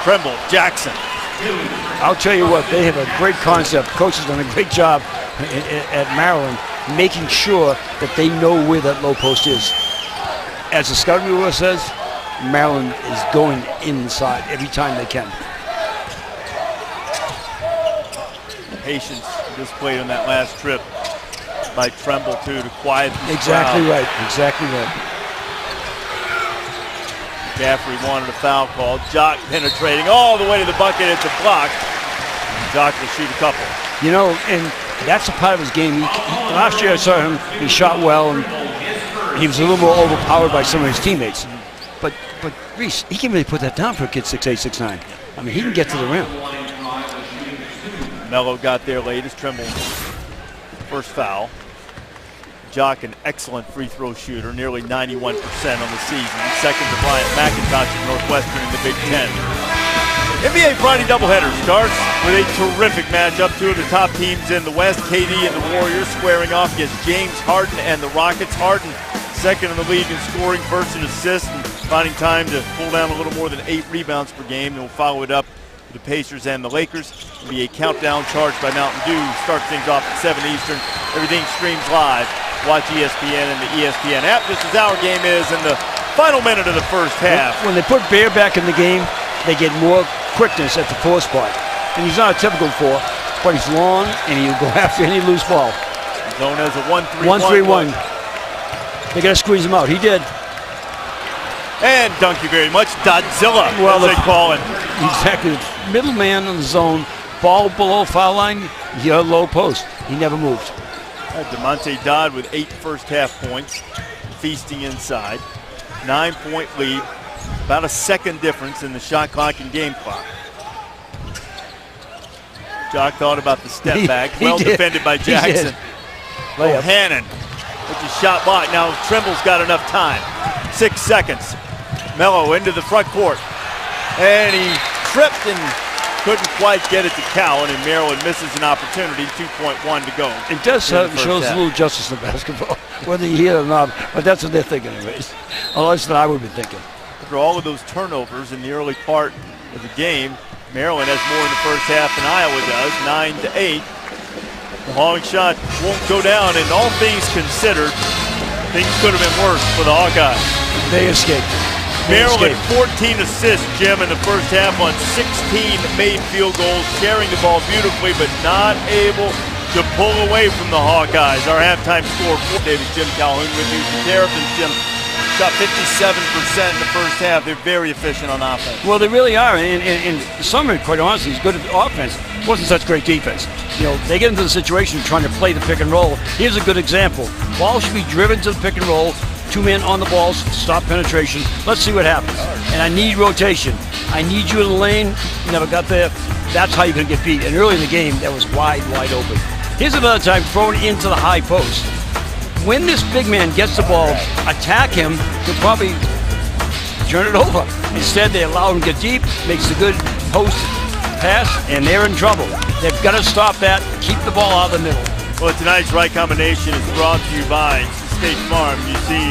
Trimble, Jackson. I'll tell you what, they have a great concept. Coach has done a great job at Maryland making sure that they know where that low post is. As the scouting report says, Maryland is going inside every time they can. Patience displayed on that last trip by Trimble, too, to quiet the Exactly crowd. right, exactly right. Gaffrey wanted a foul call. Jock penetrating all the way to the bucket. It's a block. Jock will shoot a couple. You know, and that's a part of his game. Last year I saw him, he shot well, and he was a little more overpowered by some of his teammates. But Reese, he can really put that down for a kid 6'8", 6'9". I mean, he can get to the rim. Mello got there late as Trimble's first foul. Jock, an excellent free throw shooter, nearly 91% on the season. Second to Bryant McIntosh of Northwestern in the Big Ten. NBA Friday doubleheader starts with a terrific matchup. Two of the top teams in the West, KD and the Warriors, squaring off against James Harden and the Rockets. Harden, second in the league in scoring, first in assists, and finding time to pull down a little more than 8 rebounds per game. And we'll follow it up with the Pacers and the Lakers. It'll be a countdown charged by Mountain Dew. Start things off at 7 Eastern. Everything streams live. Watch ESPN and the ESPN app, just as our game is in the final minute of the first half. When they put Bear back in the game, they get more quickness at the 4 spot. And he's not a typical 4, but he's long and he'll go after any loose ball. Zone has a 1-3-1. 1-3-1. They got to squeeze him out. He did. And thank you very much, Dodzilla, well, as they call it. Exactly. Middleman on the zone, ball below foul line, your low post. He never moved. DeMonte Dodd with 8 first-half points, feasting inside. 9-point lead, about a second difference in the shot clock and game clock. Jock thought about the step back, well defended by Jackson. Bohannon with the shot block. Now Trimble's got enough time. 6 seconds. Mello into the front court. And he tripped and couldn't quite get it to Cowan, and Maryland misses an opportunity. 2.1 to go. It does shows a little justice in basketball, whether you hear it or not. But that's what they're thinking, anyways. Well, that's what I would be thinking. After all of those turnovers in the early part of the game, Maryland has more in the first half than Iowa does, 9-8. The long shot won't go down, and all things considered, things could have been worse for the Hawkeyes. They escaped. Maryland, 14 assists, Jim, in the first half on 16 made field goals, sharing the ball beautifully, but not able to pull away from the Hawkeyes. Our halftime score for David, Jim Calhoun with you. The Terrapins, Jim, shot 57% in the first half. They're very efficient on offense. Well, they really are. And Summer, quite honestly, is good at offense. Wasn't such great defense. You know, they get into the situation trying to play the pick and roll. Here's a good example. Ball should be driven to the pick and roll. 2 men on the balls, stop penetration. Let's see what happens. And I need rotation. I need you in the lane. You never got there. That's how you're going to get beat. And early in the game, that was wide open. Here's another time thrown into the high post. When this big man gets the ball, attack him, he'll probably turn it over. Instead, they allow him to get deep, makes a good post pass, and they're in trouble. They've got to stop that, keep the ball out of the middle. Well, tonight's right combination is brought to you by State Farm. You see,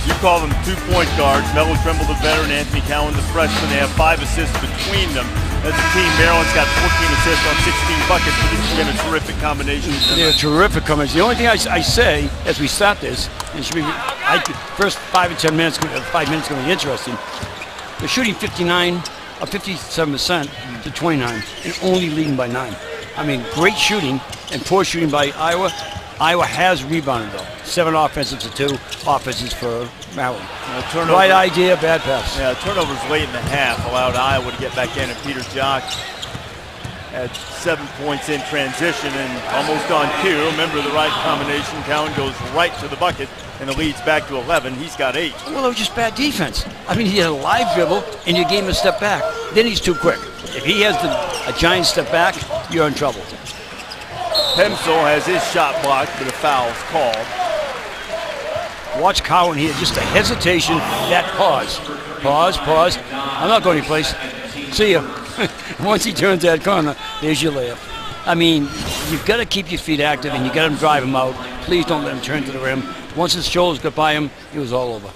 you call them 2-point guards. Mello Trimble, the veteran, Anthony Cowan, the freshman. They have 5 assists between them. As a team, Maryland's got 14 assists on 16 buckets, but this has been a terrific combination. They're a terrific combination. The only thing I say as we start this, it should be first 5 or 10 minutes, 5 minutes going to be interesting. They're shooting 57% to 29, and only leading by 9. I mean, great shooting and poor shooting by Iowa. Iowa has rebounded, though. 7 offensives to 2 offenses for Maryland. Right idea, bad pass. Yeah, turnovers late in the half allowed Iowa to get back in, and Peter Jock had 7 points in transition and almost on cue. Remember the right combination. Cowan goes right to the bucket, and the lead's back to 11. He's got 8. Well, it was just bad defense. I mean, he had a live dribble, and you gave him a step back. Then he's too quick. If he has a giant step back, you're in trouble. Pemsel has his shot blocked, but a foul's called. Watch Cowan here, just a hesitation, that pause. Pause. I'm not going anyplace. See ya. Once he turns that corner, there's your layup. I mean, you've got to keep your feet active, and you've got to drive him out. Please don't let him turn to the rim. Once his shoulders got by him, it was all over.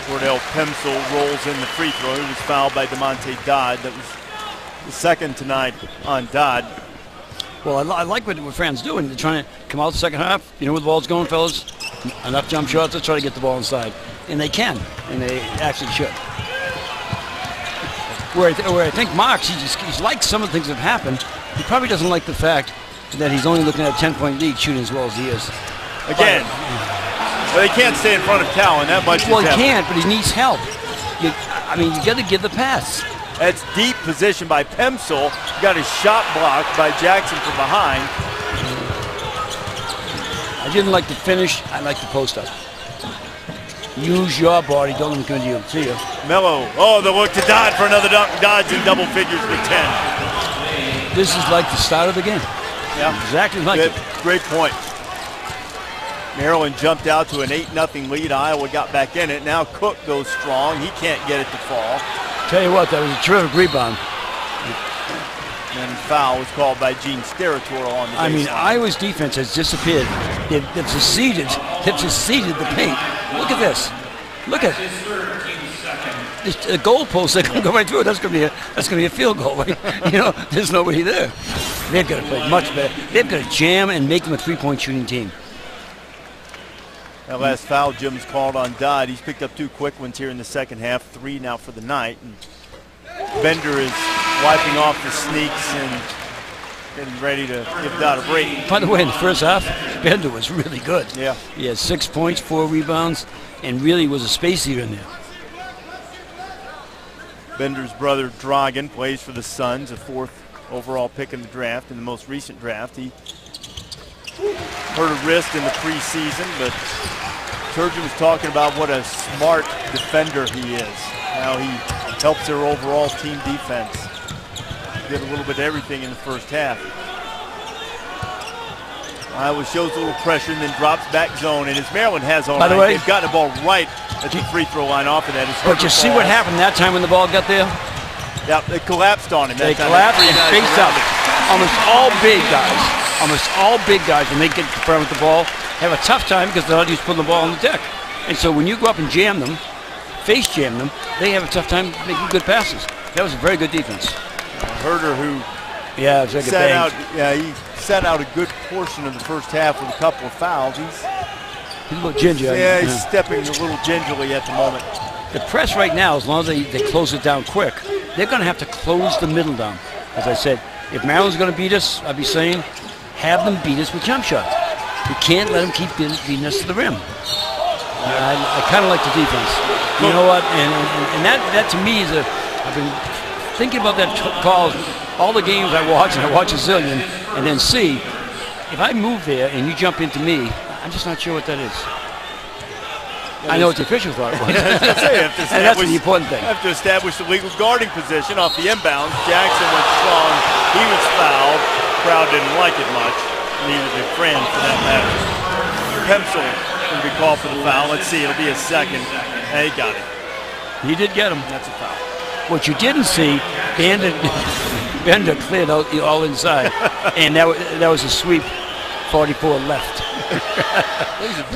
Cordell Pemsel rolls in the free throw. He was fouled by DeMonte Dodd. That was the second tonight on Dodd. Well, I like what Fran's doing. They're trying to come out the second half. You know where the ball's going, fellas? Enough jump shots. Let's try to get the ball inside. And they can. And they actually should. Where I think Marks, he's liked some of the things that have happened. He probably doesn't like the fact that he's only looking at a 10-point lead shooting as well as he is. Again, well, they can't stay in front of Cowan. That much Well, he can't, but he needs help. You got to give the pass. That's deep position by Pemsel. Got his shot blocked by Jackson from behind. I didn't like the finish. I like the post up. Use your body. Don't let them come to you. See ya. Mello. Oh, the look to Dodd for another dunk. Dodd's in double figures with 10. This is like the start of the game. Yeah. Exactly like it. Great point. Maryland jumped out to an 8-0 lead. Iowa got back in it. Now Cook goes strong. He can't get it to fall. Tell you what, that was a terrific rebound. And foul was called by Gene Steratore on the baseline. I mean, Iowa's defense has disappeared. They've seceded the paint. Look at this. Look at the goalpost. They're going to go right through it. That's going to be a field goal. Right? You know, there's nobody there. They've got to play much better. They've got to jam and make them a three-point shooting team. That last foul Jim's called on Dodd. He's picked up 2 quick ones here in the second half. 3 now for the night. And Bender is wiping off the sneaks and getting ready to give Dodd a break. By the way, in the first half, Bender was really good. Yeah. He had 6 points, 4 rebounds, and really was a space eater in there. Bender's brother Dragan plays for the Suns, a 4th overall pick in the draft. In the most recent draft, he hurt a wrist in the preseason, but Turgeon was talking about what a smart defender he is. How he helps their overall team defense. Did a little bit of everything in the first half. Iowa shows a little pressure and then drops back zone, and as Maryland has all By the night, way, they've gotten the ball right at the free throw line off of that. But you see what happened that time when the ball got there? Yeah, they collapsed on him. They collapsed and faced up. Almost all big guys, when they get confronted with the ball, have a tough time because they're not used to putting the ball on the deck. And so when you go up and jam them, face jam them, they have a tough time making good passes. That was a very good defense. Herder, who he sat out a good portion of the first half with a couple of fouls. He's a little ginger. Yeah, he's stepping a little gingerly at the moment. The press right now, as long as they close it down quick, they're going to have to close the middle down. As I said, if Maryland's going to beat us, I'd be saying, have them beat us with jump shots. You can't let them keep beating us to the rim. I kind of like the defense. You know what? And that to me is I've been thinking about that call all the games I watch, and I watch a zillion, and then see, if I move there and you jump into me, I'm just not sure what that is. I know what the official thought it was. And that's the important thing. Have to establish the legal guarding position off the inbounds. Jackson went strong. He was fouled. Crowd didn't like it much. Neither did Fran, for that matter. Pemsel going to be called for the foul. Let's see. It'll be a second. He got it. He did get him. That's a foul. What you didn't see, Bender cleared out all inside, and that was a sweep. 44 left.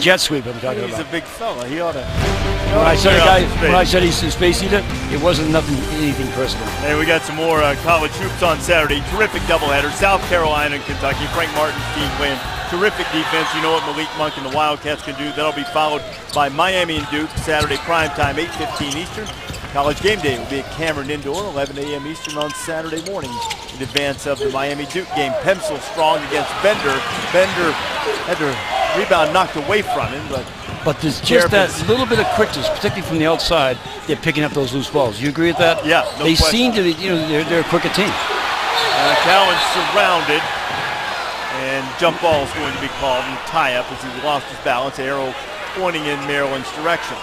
Jet sweep I'm talking about. He's a big fella. He ought to. When I said he's a space eater, it wasn't anything personal. Hey, we got some more college hoops on Saturday. Terrific doubleheader. South Carolina and Kentucky. Frank Martin's team playing terrific defense. You know what Malik Monk and the Wildcats can do. That'll be followed by Miami and Duke. Saturday primetime, 8:15 Eastern. College game day will be at Cameron Indoor, 11 a.m. Eastern on Saturday morning in advance of the Miami-Duke game. Pemsel strong against Bender. Bender had the rebound knocked away from him, but there's just that little bit of quickness, particularly from the outside. They're picking up those loose balls. You agree with that? Yeah, no They question. seem to be, they're a quicker team. Cowan surrounded, and jump ball is going to be called and tie up as he lost his balance. Arrow pointing in Maryland's direction.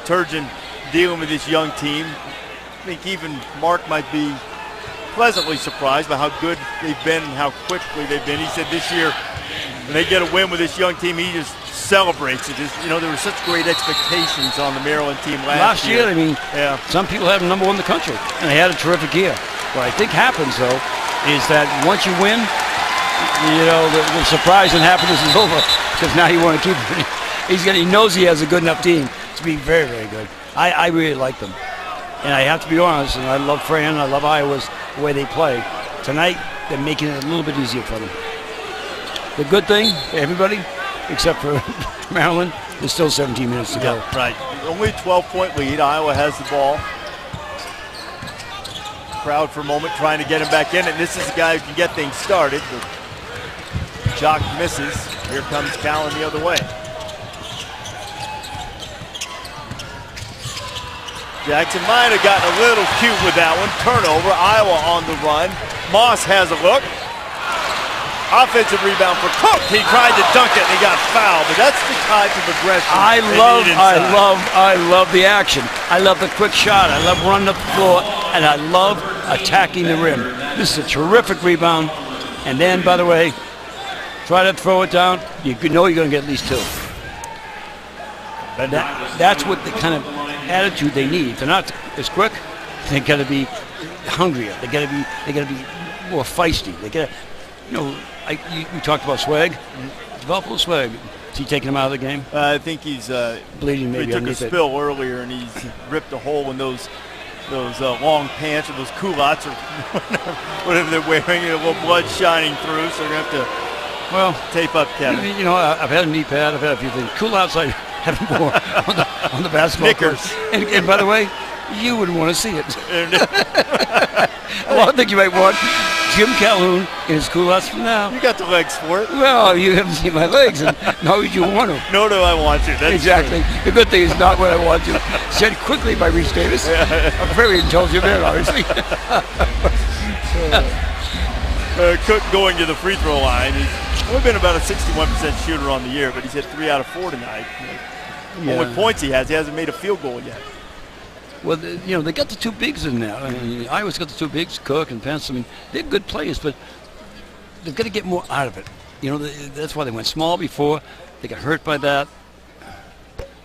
Turgeon dealing with this young team. I think even Mark might be pleasantly surprised by how good they've been and how quickly they've been. He said this year, when they get a win with this young team, he just celebrates it. There were such great expectations on the Maryland team last year. I mean, some people had them #1 in the country, and they had a terrific year. What I think happens, though, is that once you win, the surprise and happiness is over, because now you want to keep it. He knows he has a good enough team to be very, very good. I really like them. And I have to be honest, and I love Fran, I love Iowa's the way they play. Tonight, they're making it a little bit easier for them. The good thing for everybody, except for Maryland, there's still 17 minutes to go. Right. Only a 12-point lead. Iowa has the ball. Crowd for a moment trying to get him back in, and this is the guy who can get things started. But Jock misses. Here comes Cowan the other way. Jackson might have gotten a little cute with that one. Turnover. Iowa on the run. Moss has a look. Offensive rebound for Cook. He tried to dunk it and he got fouled, but that's the type of aggression I they love need inside. the action. I love the quick shot. I love running up the floor, and I love attacking the rim. This is a terrific rebound. And then, by the way, try to throw it down. You know you're going to get at least two. That's what the kind of attitude they need. If they're not as quick, they got to be hungrier. They got to be more feisty. They got to, we talked about swag. Develop a little swag. Is he taking him out of the game? I think he's bleeding. Maybe he took a spill earlier, and he's ripped a hole in those long pants or those culottes or whatever they're wearing. A little blood shining through, so they're gonna have to tape up Kevin. I've had a knee pad. I've had a few things. Culottes I haven't worn on the basketball court. And by the way, you wouldn't want to see it. Well, I think you might want Jim Calhoun in his culottes from now. You got the legs for it. Well, you haven't seen my legs, and now you want them. Nor do I want to. That's exactly. True. The good thing is not what I want to. Said quickly by Reese Davis. Yeah. A very intelligent man, obviously. Cook going to the free throw line. He's only been about a 61% shooter on the year, but he's hit 3 out of 4 tonight. Only points he hasn't made a field goal yet. Well, they got the two bigs in there. I mean, Iowa's got the two bigs, Cook and Pence. I mean, they're good players, but they've got to get more out of it. That's why they went small before. They got hurt by that.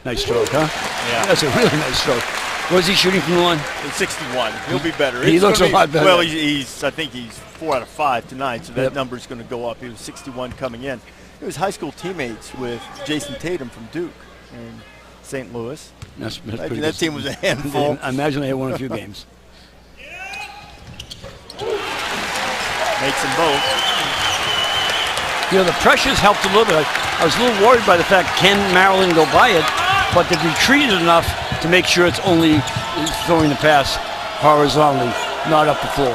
Nice stroke, huh? Yeah. That's a really nice stroke. What is he shooting from the line? 61. He'll be better. He looks a lot better. Well, I think he's 4 out of 5 tonight, so that number's going to go up. He was 61 coming in. He was high school teammates with Jason Tatum from Duke in St. Louis. That's pretty that team was a handful. I imagine they won a few games. Makes them both. The pressure's helped a little bit. I was a little worried by the fact, can Maryland go by it? But they've retreated enough to make sure it's only throwing the pass horizontally, not up the floor.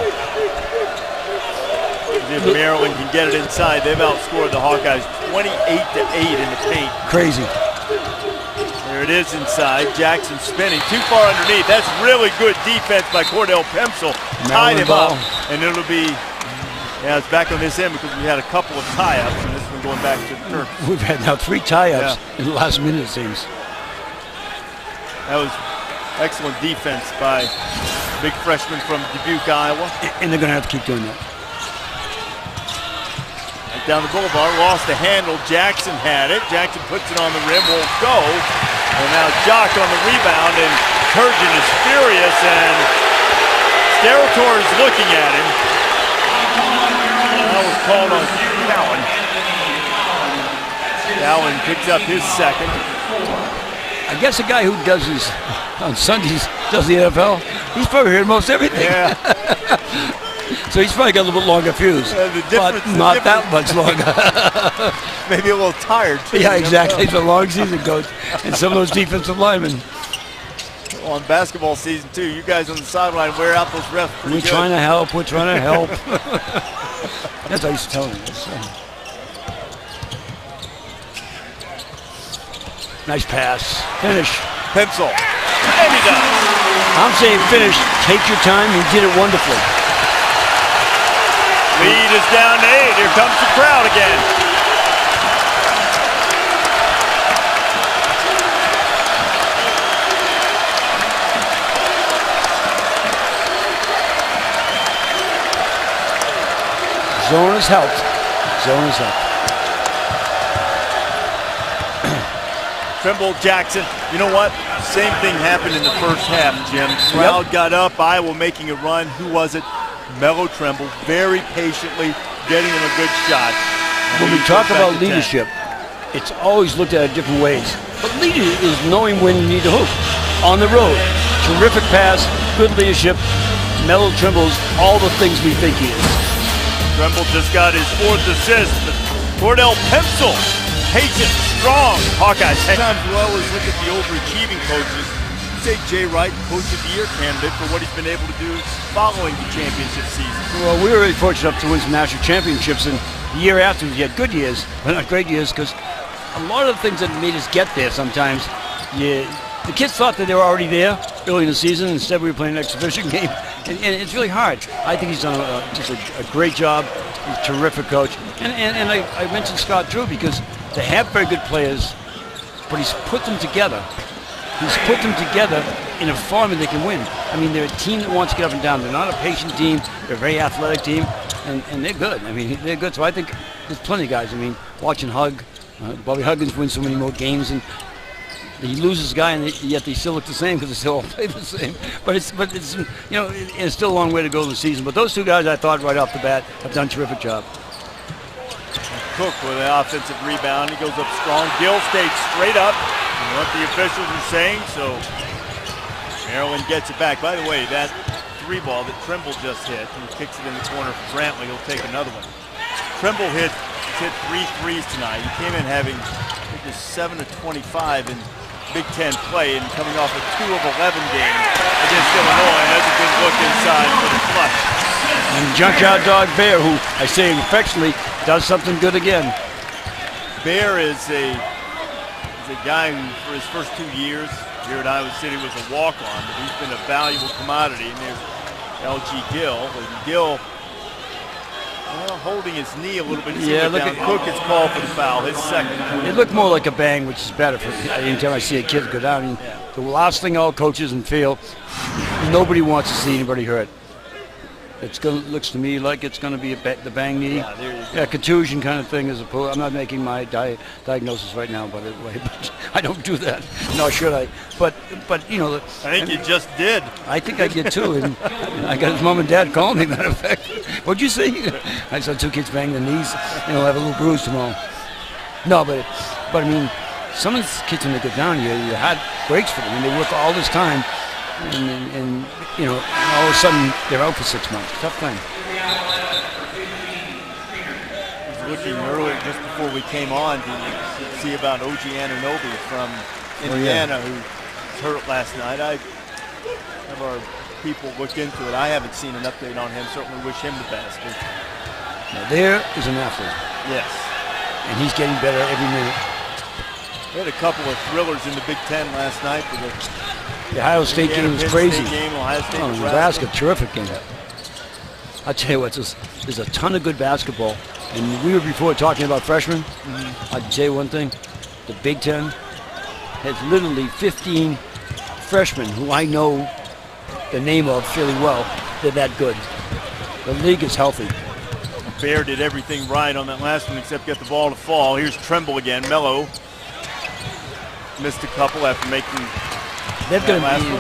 If Maryland can get it inside, they've outscored the Hawkeyes 28-8 in the paint. Crazy. There it is inside. Jackson spinning too far underneath. That's really good defense by Cordell Pemsel. Tied him up. And it'll be, it's back on this end because we had a couple of tie-ups, and this one going back to the turf. We've had now 3 tie-ups in the last minute, it seems. That was excellent defense by big freshman from Dubuque, Iowa. And they're going to have to keep doing that. Right down the boulevard, lost the handle. Jackson had it. Jackson puts it on the rim, won't go. And now Jock on the rebound, and Turgeon is furious, and Steratore is looking at him. That was called on Cowan. Cowan picks up his second. I guess a guy who does his, on Sundays, does the NFL, he's probably heard most everything. Yeah. So he's probably got a little bit longer fuse, but not that much longer. Maybe a little tired, too. Yeah, exactly. It's a long season, Coach. And some of those defensive linemen. Well, on basketball season, too, you guys on the sideline wear out those refs pretty good. We're trying to help. That's what I used to tell them. Nice pass. Finish. Pemsel. And he does. I'm saying finish. Take your time. He did it wonderfully. Lead is down to 8. Here comes the crowd again. Zone has helped. Trimble, Jackson. You know what? Same thing happened in the first half, Jim. Crowd got up. Iowa making a run. Who was it? Melo Trimble, very patiently getting him a good shot. When we talk about leadership, it's always looked at in different ways. But leader is knowing when you need to hoop. On the road, terrific pass, good leadership. Melo Trimble's all the things we think he is. Trimble just got his 4th assist. Cordell Pemsel, patient, strong. Hawkeyes. Sometimes we always look at the overachieving coaches. Say Jay Wright, Coach of the Year candidate for what he's been able to do following the championship season. Well, we were really fortunate enough to win some national championships, and the year after we had good years, but not great years, because a lot of the things that made us get there sometimes, you the kids thought that they were already there early in the season. Instead, we were playing an exhibition game, and it's really hard. I think he's done just a great job. He's a terrific coach. And I mentioned Scott Drew because they have very good players, but he's put them together. He's put them together in a format they can win. I mean, they're a team that wants to get up and down. They're not a patient team. They're a very athletic team, and they're good. I mean, they're good. So I think there's plenty of guys. I mean, watching Bobby Huggins win so many more games, and he loses guy, and yet they still look the same because they still all play the same. But it's it's still a long way to go in the season. But those two guys, I thought right off the bat, have done a terrific job. Cook with an offensive rebound. He goes up strong. Gill stayed straight up. What the officials are saying, so Maryland gets it back. By the way, that 3-ball that Trimble just hit, and kicks it in the corner for Brantley, he'll take another one. Trimble hit 3 threes tonight. He came in having, I think it was 7 of 25 in Big Ten play, and coming off a 2 of 11 game against Illinois. That's a good look inside for the flush. And Junkyard Dog Bear, who I say affectionately, does something good again. Bear is a guy who, for his first 2 years here at Iowa City, was a walk-on, but he's been a valuable commodity. And there's L.G. Gill. And Gill, holding his knee a little bit. Yeah, look at Cook is called for the foul, his second. It looked more like a bang, which is better for anytime I see a kid go down. And the last thing all coaches and feel, nobody wants to see anybody hurt. Looks to me like it's going to be the bang knee. Yeah, there you go. Contusion kind of thing. I'm not making my diagnosis right now, by the way, but I don't do that. Nor should I. But I think you just did. I think I did too, and I got his mom and dad calling me. Matter of fact, what'd you say? I saw 2 kids bang their knees, and they'll have a little bruise tomorrow. No, but I mean, some of these kids when they go down, you had breaks for them, and they work all this time. And all of a sudden they're out for 6 months. Tough thing. I was looking earlier just before we came on to see about OG Anunoby from Indiana, who was hurt last night. I have our people look into it. I haven't seen an update on him. Certainly wish him the best. Now there is an athlete. Yes. And he's getting better every minute. We had a couple of thrillers in the Big Ten last night. The Ohio State game was crazy. Ohio State, Nebraska, terrific game. I tell you what, there's a ton of good basketball. And we were before talking about freshmen. I'd tell you one thing. The Big Ten has literally 15 freshmen who I know the name of fairly well. They're that good. The league is healthy. Bear did everything right on that last one except get the ball to fall. Here's Trimble again. Mello missed a couple after making They're going to be.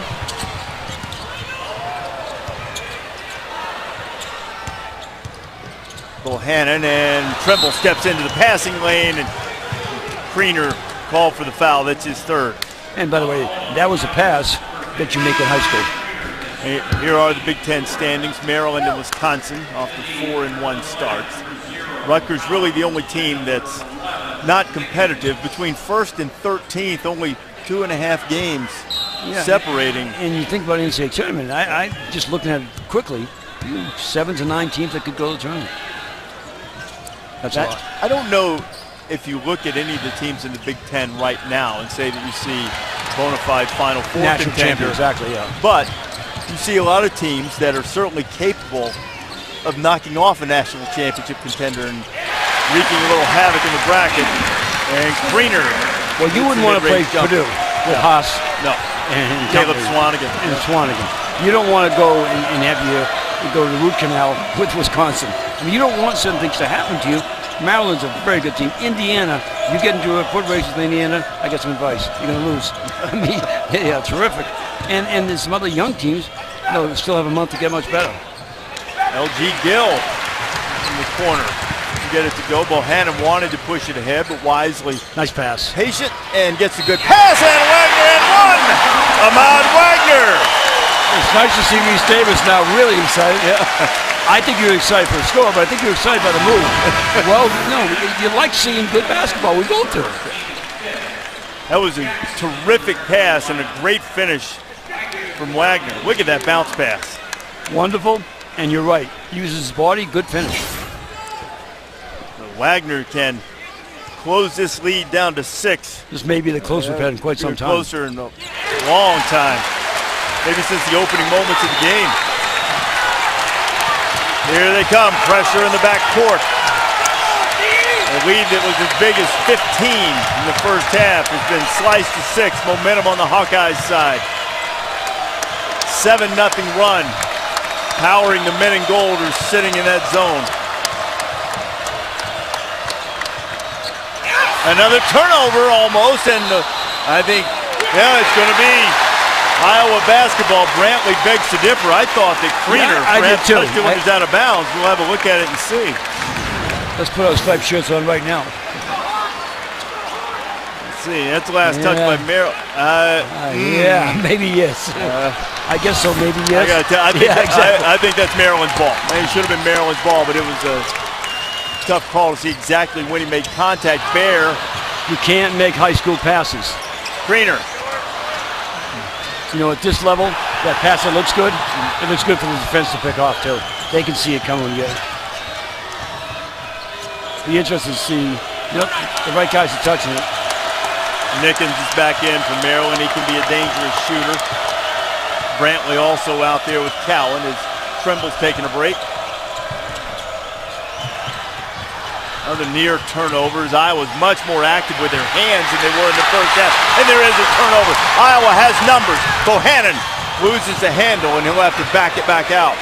Bohannon, and Trimble steps into the passing lane, and Kriener called for the foul. That's his third. And by the way, that was a pass that you make in high school. Here are the Big Ten standings. Maryland and Wisconsin off the 4-1 starts. Rutgers really the only team that's not competitive. Between first and 13th, only 2.5 games separating. And you think about NCAA tournament, I just looking at it quickly, 7 to 9 teams that could go to the tournament. That's a lot. I don't know if you look at any of the teams in the Big Ten right now and say that you see bona fide Final Four national contender. Champion, exactly, yeah. But you see a lot of teams that are certainly capable of knocking off a national championship contender and wreaking a little havoc in the bracket. And Kriener. Well, you wouldn't want to play Purdue with Haas. No. And Caleb Swanigan. And Swanigan. You don't want to go and have you go to the root canal with Wisconsin. I mean, you don't want certain things to happen to you. Maryland's a very good team. Indiana, you get into a foot race with Indiana, I got some advice. You're going to lose. I mean, yeah, terrific. And there's some other young teams, still have a month to get much better. L.G. Gill in the corner to get it to go. Bohannon wanted to push it ahead, but wisely. Nice pass. Patient and gets a good pass, and Wagner and one. Ahmad Wagner. It's nice to see Reese Davis now really excited. Yeah. I think you're excited for the score, but I think you're excited by the move. Well, no, you like seeing good basketball. We both do. That was a terrific pass and a great finish from Wagner. Look at that bounce pass. Wonderful, and you're right. Uses his body, good finish. Wagner can close this lead down to 6. This may be the closest we've had in quite some time. Closer in a long time. Maybe since the opening moments of the game. Here they come, pressure in the back court. A lead that was as big as 15 in the first half has been sliced to 6. Momentum on the Hawkeyes side. 7-0 run. Powering the men in gold who are sitting in that zone. Another turnover almost, and I think, it's going to be Iowa basketball. Brantley begs to differ. I thought that Kriener perhaps touched it when he was out of bounds. We'll have a look at it and see. Let's put our striped shirts on right now. Let's see. That's the last touch by Merrill. Yeah, maybe yes. I guess so, maybe yes. I think that's Maryland's ball. It should have been Maryland's ball, but it was a tough call to see exactly when he made contact. Bear. You can't make high school passes. Kriener. You know, at this level, that pass that looks good, it looks good for the defense to pick off, too. They can see it coming. Be interested to see the right guys are touching it. Nickens is back in for Maryland. He can be a dangerous shooter. Brantley also out there with Cowan as Trimble's taking a break. Other near turnovers. Iowa's much more active with their hands than they were in the first half. And there is a turnover. Iowa has numbers. Bohannon loses the handle and he'll have to back it back out.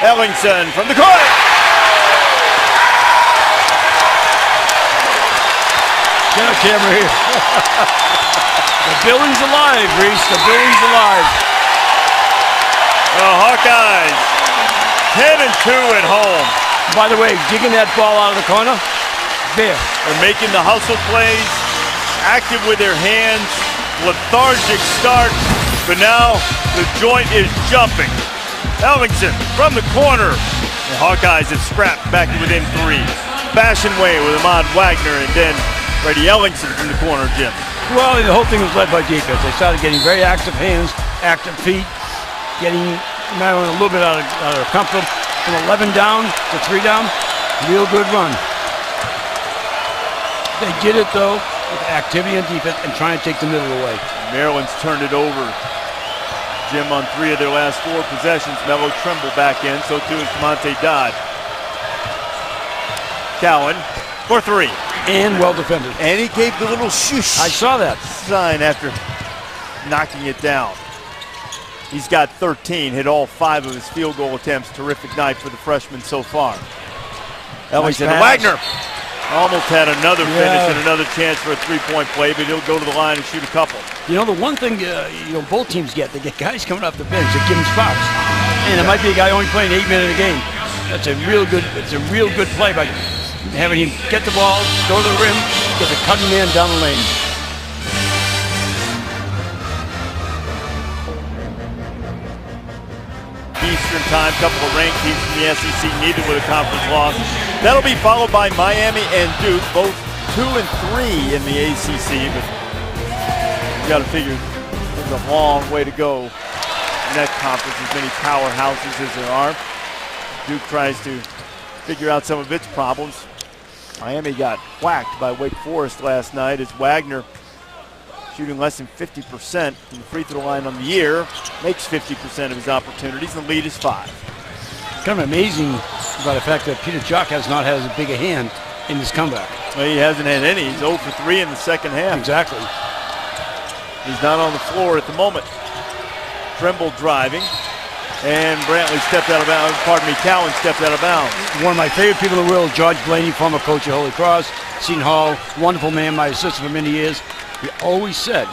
Ellingson from the court. Get a camera here. The building's alive, Reese. The building's alive. The Hawkeyes 10-2 at home. By the way, digging that ball out of the corner, Bear. They're making the hustle plays, active with their hands, lethargic start, but now the joint is jumping. Ellingson from the corner. The Hawkeyes have scrapped back to within 3. Fashion way with Ahmad Wagner and then Brady Ellingson from the corner, Jim. Well, the whole thing was led by defense. They started getting very active hands, active feet, getting Maryland a little bit out of their comfort. From 11 down to 3 down, real good run. They did it, though, with activity and defense and trying to take the middle away. Maryland's turned it over, Jim, on 3 of their last 4 possessions. Melo Trimble back in, so too is Monte Dodd. Cowan for 3. And well defended. And he gave the little shoosh. I saw that sign after knocking it down. He's got 13, hit all 5 of his field goal attempts. Terrific night for the freshman so far. Ellingson to Wagner. Almost had another finish and another chance for a 3-point play, but he'll go to the line and shoot a couple. You know, the one thing both teams get, they get guys coming off the bench that give them spots. And it might be a guy only playing 8 minutes a game. It's a real good play by having him get the ball, go to the rim, get the cutting man down the lane. Eastern time, couple of ranked teams from the SEC, neither with a conference loss. That'll be followed by Miami and Duke, both 2 and 3 in the ACC, but you got to figure there's a long way to go in that conference, as many powerhouses as there are. Duke tries to figure out some of its problems. Miami got whacked by Wake Forest last night as Wagner, shooting less than 50% from the free throw line on the year, makes 50% of his opportunities, and the lead is 5. Kind of amazing about the fact that Peter Jock has not had as big a hand in this comeback. Well, he hasn't had any. He's 0 for 3 in the second half. Exactly. He's not on the floor at the moment. Trimble driving, and Brantley stepped out of bounds. Pardon me, Cowan stepped out of bounds. One of my favorite people in the world, George Blaney, former coach at Holy Cross, Seton Hall, wonderful man, my assistant for many years. He always said,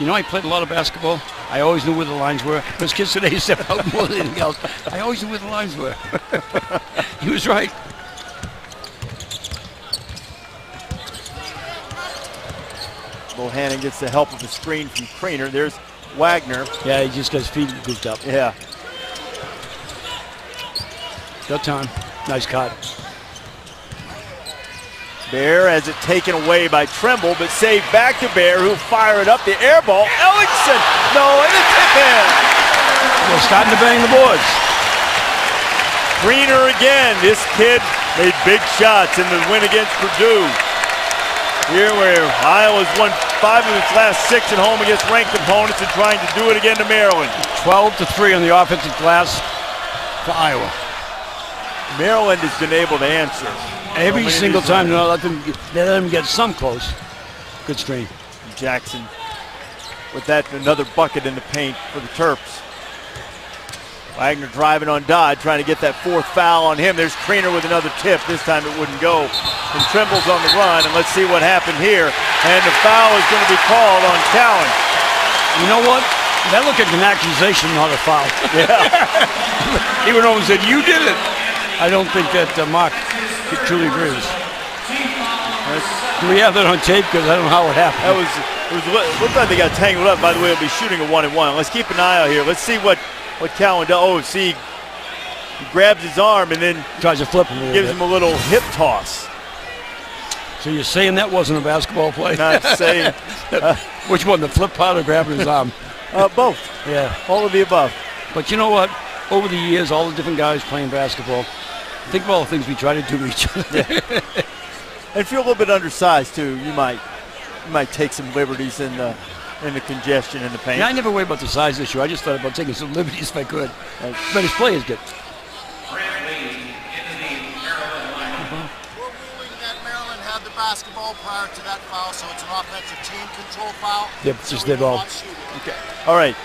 I played a lot of basketball. I always knew where the lines were. Those kids today step out more than anything else. I always knew where the lines were. He was right. Bohannon gets the help of the screen from Kriener. There's Wagner. Yeah, he just got his feet goofed up. Yeah. Good time. Nice cut. Bear has it taken away by Trimble, but saved back to Bear, who fired up the air ball. Ellingson, no, and the tip in. They're starting to bang the boards. Greener again. This kid made big shots in the win against Purdue. Here where Iowa's won 5 of its last 6 at home against ranked opponents and trying to do it again to Maryland. 12-3 on the offensive glass for Iowa. Maryland has been able to answer. Every single time they let them get some close. Good screen. Jackson with that another bucket in the paint for the Terps. Wagner driving on Dodd, trying to get that 4th foul on him. There's Kriener with another tip. This time it wouldn't go. And Trimble's on the run, and let's see what happened here. And the foul is going to be called on Cowan. You know what? That looked like an accusation, not a foul. Yeah. Even though he said, you did it. I don't think that Mark truly agrees. Do we have that on tape? Because I don't know how it happened. It looked like they got tangled up. By the way, it'll be shooting a 1-and-1. Let's keep an eye out here. Let's see what Cowan does. Oh, see, he grabs his arm and then tries to flip him gives him a little hip toss. So you're saying that wasn't a basketball play? Not saying. Which one, the flip part or grabbing his arm? Both. Yeah. All of the above. But you know what? Over the years, all the different guys playing basketball, think of all the things we try to do to each other. Yeah. And if you're a little bit undersized too, you might take some liberties in the congestion in the paint. Yeah, I never worry about the size issue. I just thought about taking some liberties if I could. But his play is good. We're ruling that Maryland had the basketball prior to that foul, so it's an offensive team control foul. Yep, so just did all. Okay. All right.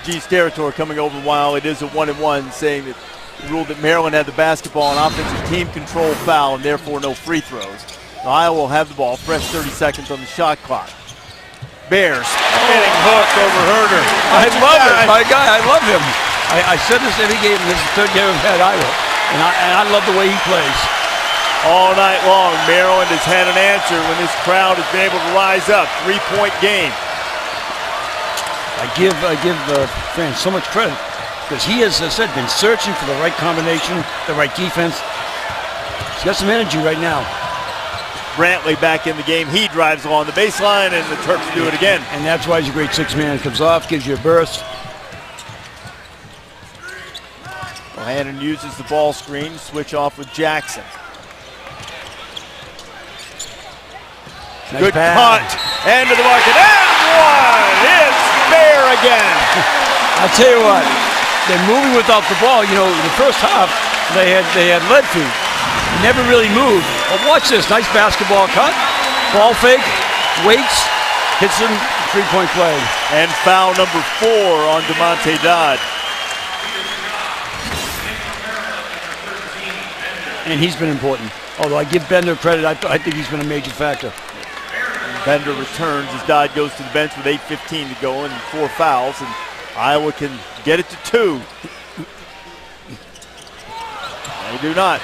G's Territory coming over while it is a 1-and-1, saying that the rule that Maryland had the basketball on offensive team control foul and therefore no free throws. Now, Iowa will have the ball, fresh 30 seconds on the shot clock. Bears spinning hook over Herder. I love it, my guy. I love him. I said this every game. This is the 3rd game I've had Iowa, and I love the way he plays. All night long, Maryland has had an answer when this crowd has been able to rise up. 3-point game. I give fans so much credit because he has, as I said, been searching for the right combination, the right defense. He's got some energy right now. Brantley back in the game. He drives along the baseline, and the Terps do it again. And that's why he's a great 6-man. Comes off, gives you a burst. Bohannon uses the ball screen, switch off with Jackson. Nice Good pass. punt. And to the market. And one! It's there again. I'll tell you what, they're moving without the ball. You know, in the first half, they had lead feet. Never really moved. But watch this, nice basketball cut. Ball fake, waits, hits him, 3-point play. And foul number 4 on DeMonte Dodd. And he's been important. Although I give Bender credit, I think he's been a major factor. Bender returns as Dodd goes to the bench with 8:15 to go and 4 fouls, and Iowa can get it to 2. They do not.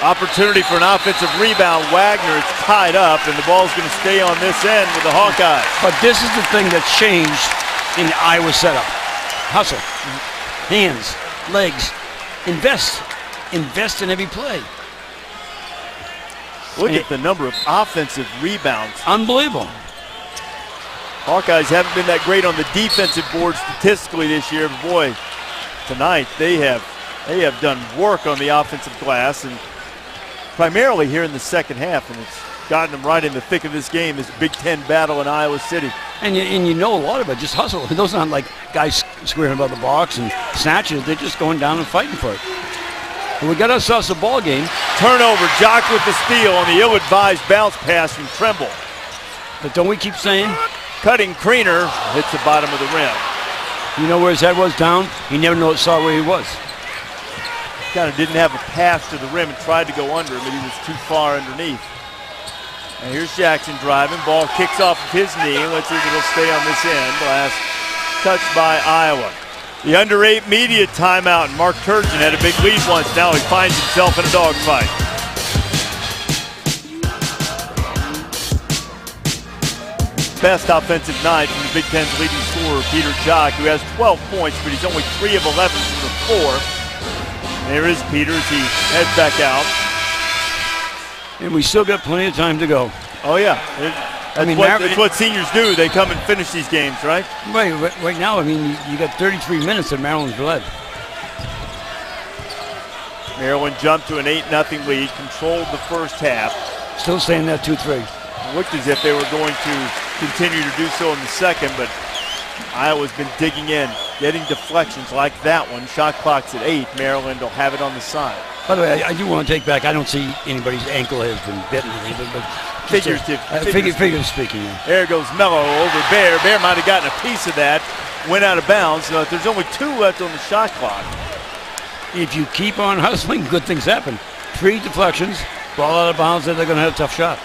Opportunity for an offensive rebound. Wagner is tied up, and the ball's going to stay on this end with the Hawkeyes. But this is the thing that's changed in the Iowa setup. Hustle, hands, legs, invest in every play. Look at the number of offensive rebounds. Unbelievable. Hawkeyes haven't been that great on the defensive board statistically this year, but boy, tonight they have done work on the offensive glass, and primarily here in the second half, and it's gotten them right in the thick of this game, this Big Ten battle in Iowa City. And you know a lot of it, just hustle. Those aren't like guys squaring above the box and snatches. They're just going down and fighting for it. And we got ourselves a ball game. Turnover, Jock with the steal on the ill-advised bounce pass from Trimble. But don't we keep saying? Cutting Kriener hits the bottom of the rim. You know where his head was down? He never saw where he was. Kind of didn't have a pass to the rim and tried to go under him, but he was too far underneath. And here's Jackson driving. Ball kicks off of his knee. Let's see if it'll stay on this end. Last touch by Iowa. The under 8 media timeout. Mark Turgeon had a big lead once. Now he finds himself in a dogfight. Best offensive night from the Big Ten's leading scorer, Peter Jock, who has 12 points, but he's only 3 of 11 from the floor. There is Peter as he heads back out. And we still got plenty of time to go. Oh, yeah. That's what seniors do. They come and finish these games, right? Right now, I mean, you got 33 minutes and Maryland's led. Maryland jumped to an 8-0 lead, controlled the first half. Still staying there 2-3. Looked as if they were going to continue to do so in the second, but Iowa's been digging in, getting deflections like that one. Shot clock's at 8. Maryland will have it on the side. By the way, I do want to take back, I don't see anybody's ankle has been bitten, but figurative speaking. There goes Mello over Bear. Bear might have gotten a piece of that, went out of bounds. There's only 2 left on the shot clock. If you keep on hustling, good things happen. 3 deflections, ball out of bounds, then they're going to have a tough shot.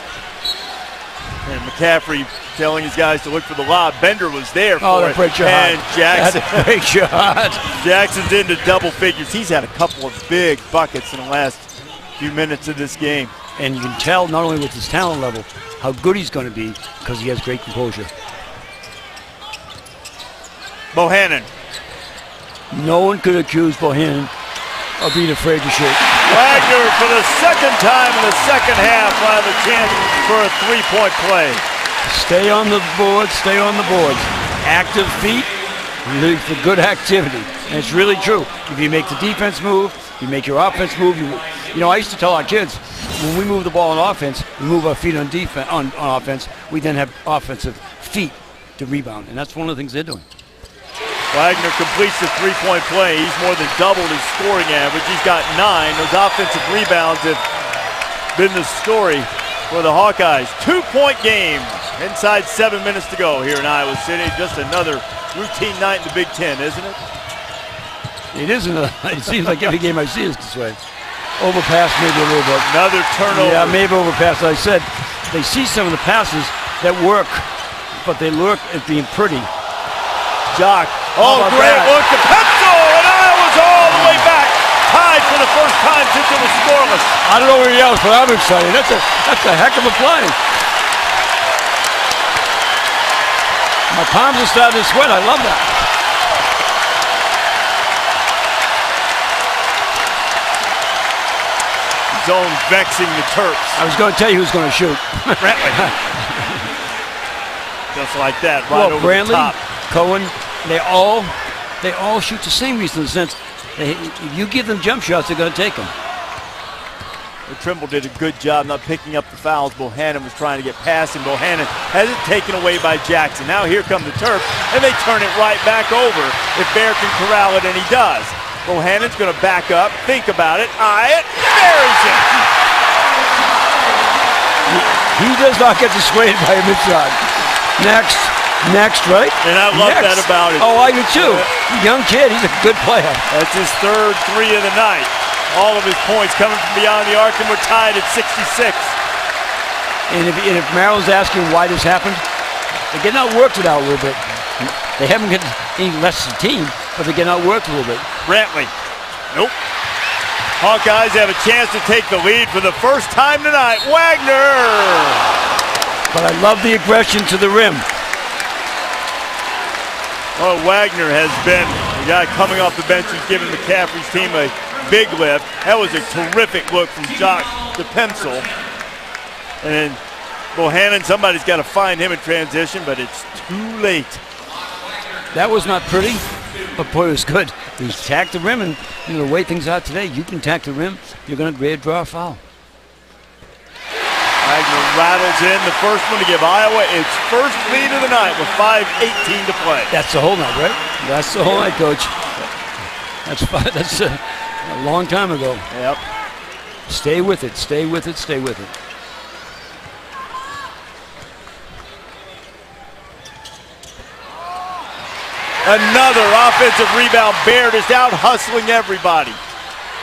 And McCaffrey telling his guys to look for the lob. Bender was there for it. Great shot. And Jackson. Great shot. Jackson's into double figures. He's had a couple of big buckets in the last few minutes of this game. And you can tell not only with his talent level how good he's going to be because he has great composure. Bohannon. No one could accuse Bohannon of being afraid to shoot. Wagner for the second time in the second half will have a chance for a 3-point play. Stay on the board, stay on the boards. Active feet lead for good activity. And it's really true. If you make the defense move, you make your offense move. You know, I used to tell our kids, when we move the ball on offense, we move our feet on defense. On offense, we then have offensive feet to rebound. And that's one of the things they're doing. Wagner completes the 3-point play. He's more than doubled his scoring average. He's got 9. Those offensive rebounds have been the story for the Hawkeyes. 2-point game. Inside 7 minutes to go here in Iowa City. Just another routine night in the Big Ten, isn't it? It isn't. It seems like every game I see is this way. Overpass maybe a little bit. Another turnover. Yeah, maybe overpass. I said they see some of the passes that work, but they look at being pretty. Jock. Oh, great look to Pencil, and Iowa's all the way back. Tied for the first time since it was scoreless. I don't know where he else, but I'm excited. That's a heck of a play. My palms are starting to sweat. I love that. Zone vexing the Terps. I was going to tell you who's going to shoot. Brantley. Just like that, right over Brantley, the top. Cohen, they all shoot the same reason in the sense if you give them jump shots, they're going to take them. Trimble did a good job not picking up the fouls. Bohannon was trying to get past him. Bohannon has it taken away by Jackson. Now here come the Terps, and they turn it right back over if Bear can corral it, and he does. Bohannon's going to back up, think about it, eye it, buries it. He does not get dissuaded by a mid-shot. Next, right? And I love that about it. Oh, I do too. Young kid, he's a good player. That's his 3rd 3 of the night. All of his points coming from beyond the arc, and we're tied at 66. And if Maryland's asking why this happened, they're getting outworked it out a little bit. They haven't gotten any less than team, but they're getting outworked a little bit. Brantley. Nope. Hawkeyes have a chance to take the lead for the first time tonight. Wagner! But I love the aggression to the rim. Well, Wagner has been the guy coming off the bench who's given McCaffrey's team a big lift. That was a terrific look from Jock to Pencil. And Bohannon, somebody's got to find him in transition, but it's too late. That was not pretty, but boy, it was good. He tacked the rim, and you know, the way things are today, you can tack the rim, you're going to draw a foul. Wagner rattles in the first one to give Iowa its first lead of the night with 5:18 to play. That's the whole night, right? That's the whole night, Coach. That's a long time ago. Yep. Stay with it, stay with it, stay with it. Another offensive rebound. Bear just out hustling everybody.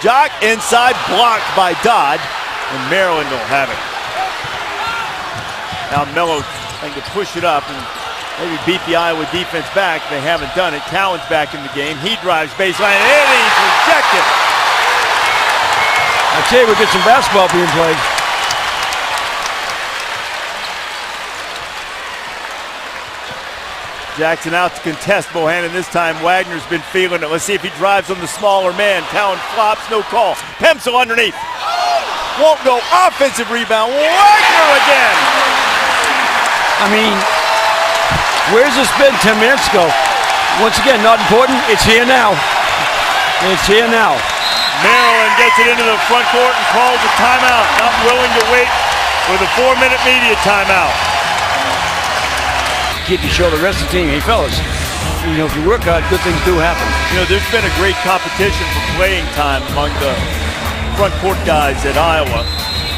Jock inside, blocked by Dodd, and Maryland will have it. Now Mello trying to push it up and maybe beat the Iowa defense back. They haven't done it. Cowan's back in the game. He drives baseline, and he's rejected. I tell you, we get some basketball being played. Jackson out to contest Bohannon this time. Wagner's been feeling it. Let's see if he drives on the smaller man. Cowan flops, no call. Pencil underneath. Won't go. Offensive rebound. Wagner again. I mean, where's this been 10 minutes ago? Once again, not important. It's here now. It's here now. Maryland gets it into the front court and calls a timeout. Not willing to wait for the 4-minute media timeout. Kid to show the rest of the team, hey fellas, you know, if you work hard, good things do happen. You know, there's been a great competition for playing time among the front court guys at Iowa.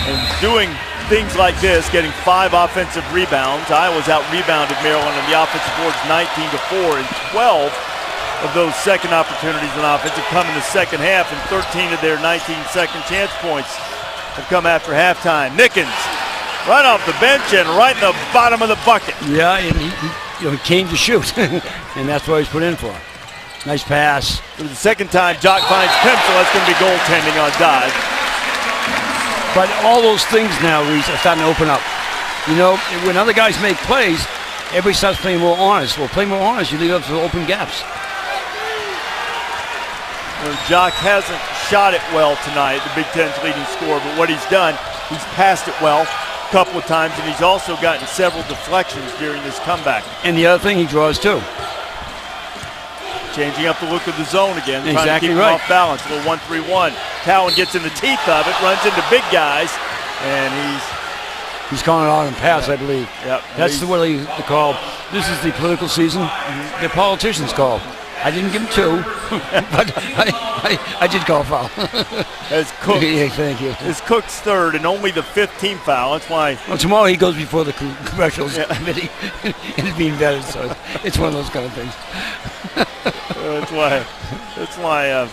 And doing things like this, getting 5 offensive rebounds. Iowa's out-rebounded Maryland on the offensive boards 19-4, and 12 of those second opportunities on offense have come in the second half, and 13 of their 19 second chance points have come after halftime. Nickens right off the bench and right in the bottom of the bucket. Yeah, and he came to shoot, and that's what he's put in for. Nice pass. For the second time, Jock finds Pimsel. That's going to be goaltending on Dodd. But all those things now, Reese, are starting to open up. You know, when other guys make plays, everybody starts playing more honest. Well, play more honest, you leave up to open gaps. Jock hasn't shot it well tonight, the Big Ten's leading scorer, but what he's done, he's passed it well a couple of times, and he's also gotten several deflections during this comeback. And the other thing, he draws too. Changing up the look of the zone again, exactly trying to keep him off balance. A little 1-3-1. Cowan gets in the teeth of it, runs into big guys, and he's calling it on and pass, I believe. Yep. That's the way they call. This is the political season. The politicians call. I didn't give him 2, but I did call a foul. As Cook, yeah, thank you. It's Cook's third and only the 15th foul. That's why. Well, tomorrow he goes before the commercials committee and it's being vetted, so it's one of those kind of things. That's why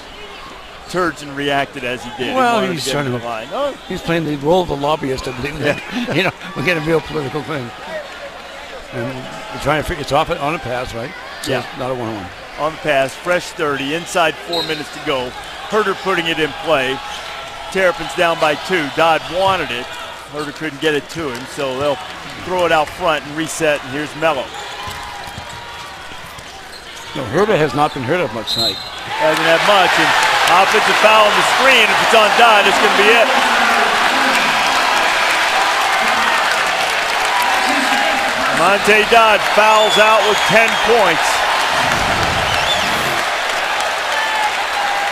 Turgeon reacted as he did. Well, he's trying to. Line. Oh. He's playing the role of a lobbyist, I believe. Yeah. You know, we get a real political thing. And we're trying to figure it's off on a pass, right? So yeah. It's not a 1-on-1. On the pass, fresh 30, inside 4 minutes to go. Herder putting it in play. Terrapin's down by 2. Dodd wanted it. Herder couldn't get it to him, so they'll throw it out front and reset, and here's Mello. No, Herder has not been hurt of much tonight. Hasn't had much, and offensive foul on the screen. If it's on Dodd, it's going to be it. Monte Dodd fouls out with 10 points.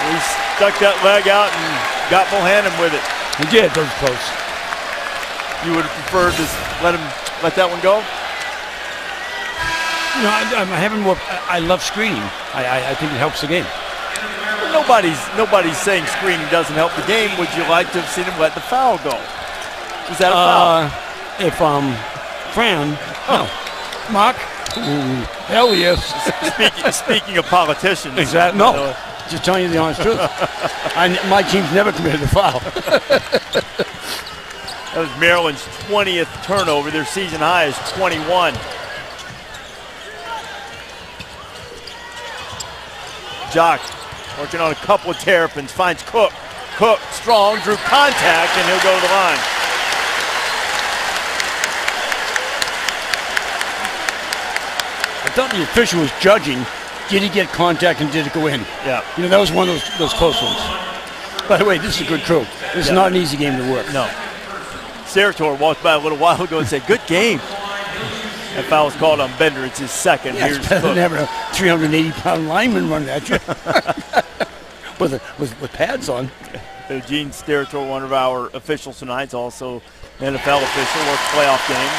He stuck that leg out and got Bohannon with it. He did, those close. You would have preferred to let that one go? No, I'm having more. I love screening. I think it helps the game. Well, nobody's saying screening doesn't help the game. Would you like to have seen him let the foul go? Was that a foul? If Fran, no. Mark, hell yes. Speaking of politicians. Exactly. No. Just telling you the honest truth. My team's never committed a foul. That was Maryland's 20th turnover. Their season high is 21. Jock working on a couple of Terrapins, finds Cook. Cook, strong, drew contact, and he'll go to the line. I thought the official was judging. Did he get contact and did it go in? Yeah. You know, that was one of those close ones. By the way, this is a good crew. This is not an easy game to work. No. Sarator walked by a little while ago and said, good game. That foul was called on Bender. It's his second. Yeah, Here's it's better Cook. than having a 380-pound lineman running at you with pads on. Eugene Sarator, one of our officials tonight, is also an NFL official, worked playoff game.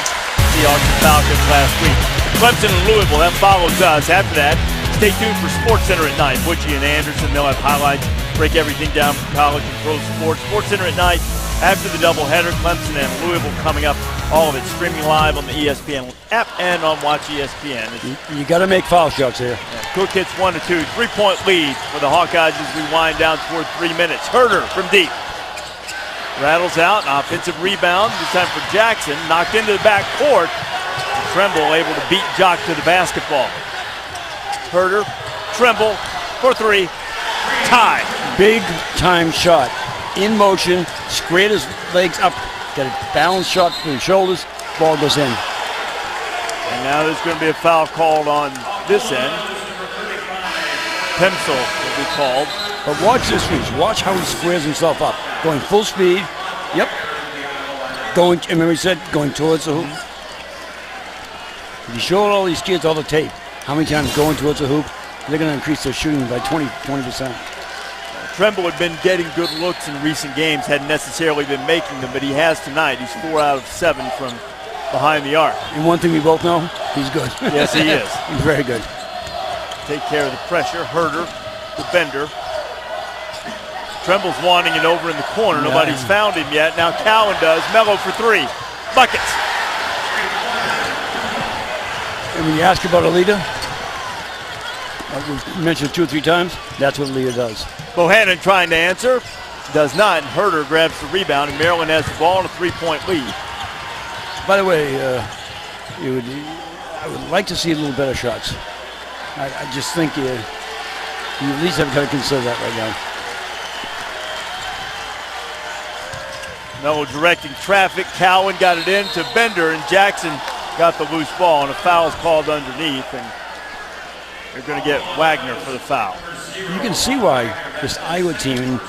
Seahawks and Falcons last week. Clemson and Louisville, that follows us. After that, stay tuned for SportsCenter at night. Butchie and Anderson, they'll have highlights, break everything down from college and pro sports. SportsCenter at night, after the doubleheader, Clemson and Louisville coming up. All of it streaming live on the ESPN app and on Watch ESPN. You got to make foul shots here. Yeah. Cook hits 1 to 2. 3-point lead for the Hawkeyes as we wind down toward 3 minutes. Herder from deep. Rattles out, an offensive rebound, this time for Jackson. Knocked into the back court. Tremble able to beat Jock to the basketball. Herder, Tremble for 3. Tie. Big time shot. In motion, squared his legs up, got a balanced shot through his shoulders, ball goes in. And now there's going to be a foul called on this end. Pimsel will be called. But watch this, Reese. Watch how he squares himself up. Going full speed. Yep. Going, remember he said, going towards the hoop. If you show all these kids all the tape, how many times going towards the hoop, they're going to increase their shooting by 20%. Tremble had been getting good looks in recent games, hadn't necessarily been making them, but he has tonight. He's 4 out of 7 from behind the arc. And one thing we both know, he's good. Yes, he is. He's very good. Take care of the pressure. Herder, the Bender. Tremble's wanting it over in the corner. Yeah. Nobody's found him yet. Now Cowan does. Mello for 3. Buckets. And when you ask about Alita, we've mentioned it 2 or 3 times, that's what Alita does. Bohannon trying to answer. Does not. And Herder grabs the rebound, and Maryland has the ball and a 3-point lead. By the way, I would like to see a little better shots. I just think you at least have got to consider that right now. Mello directing traffic. Cowan got it in to Bender, and Jackson got the loose ball, and a foul's called underneath, and they're going to get Wagner for the foul. You can see why this Iowa team, and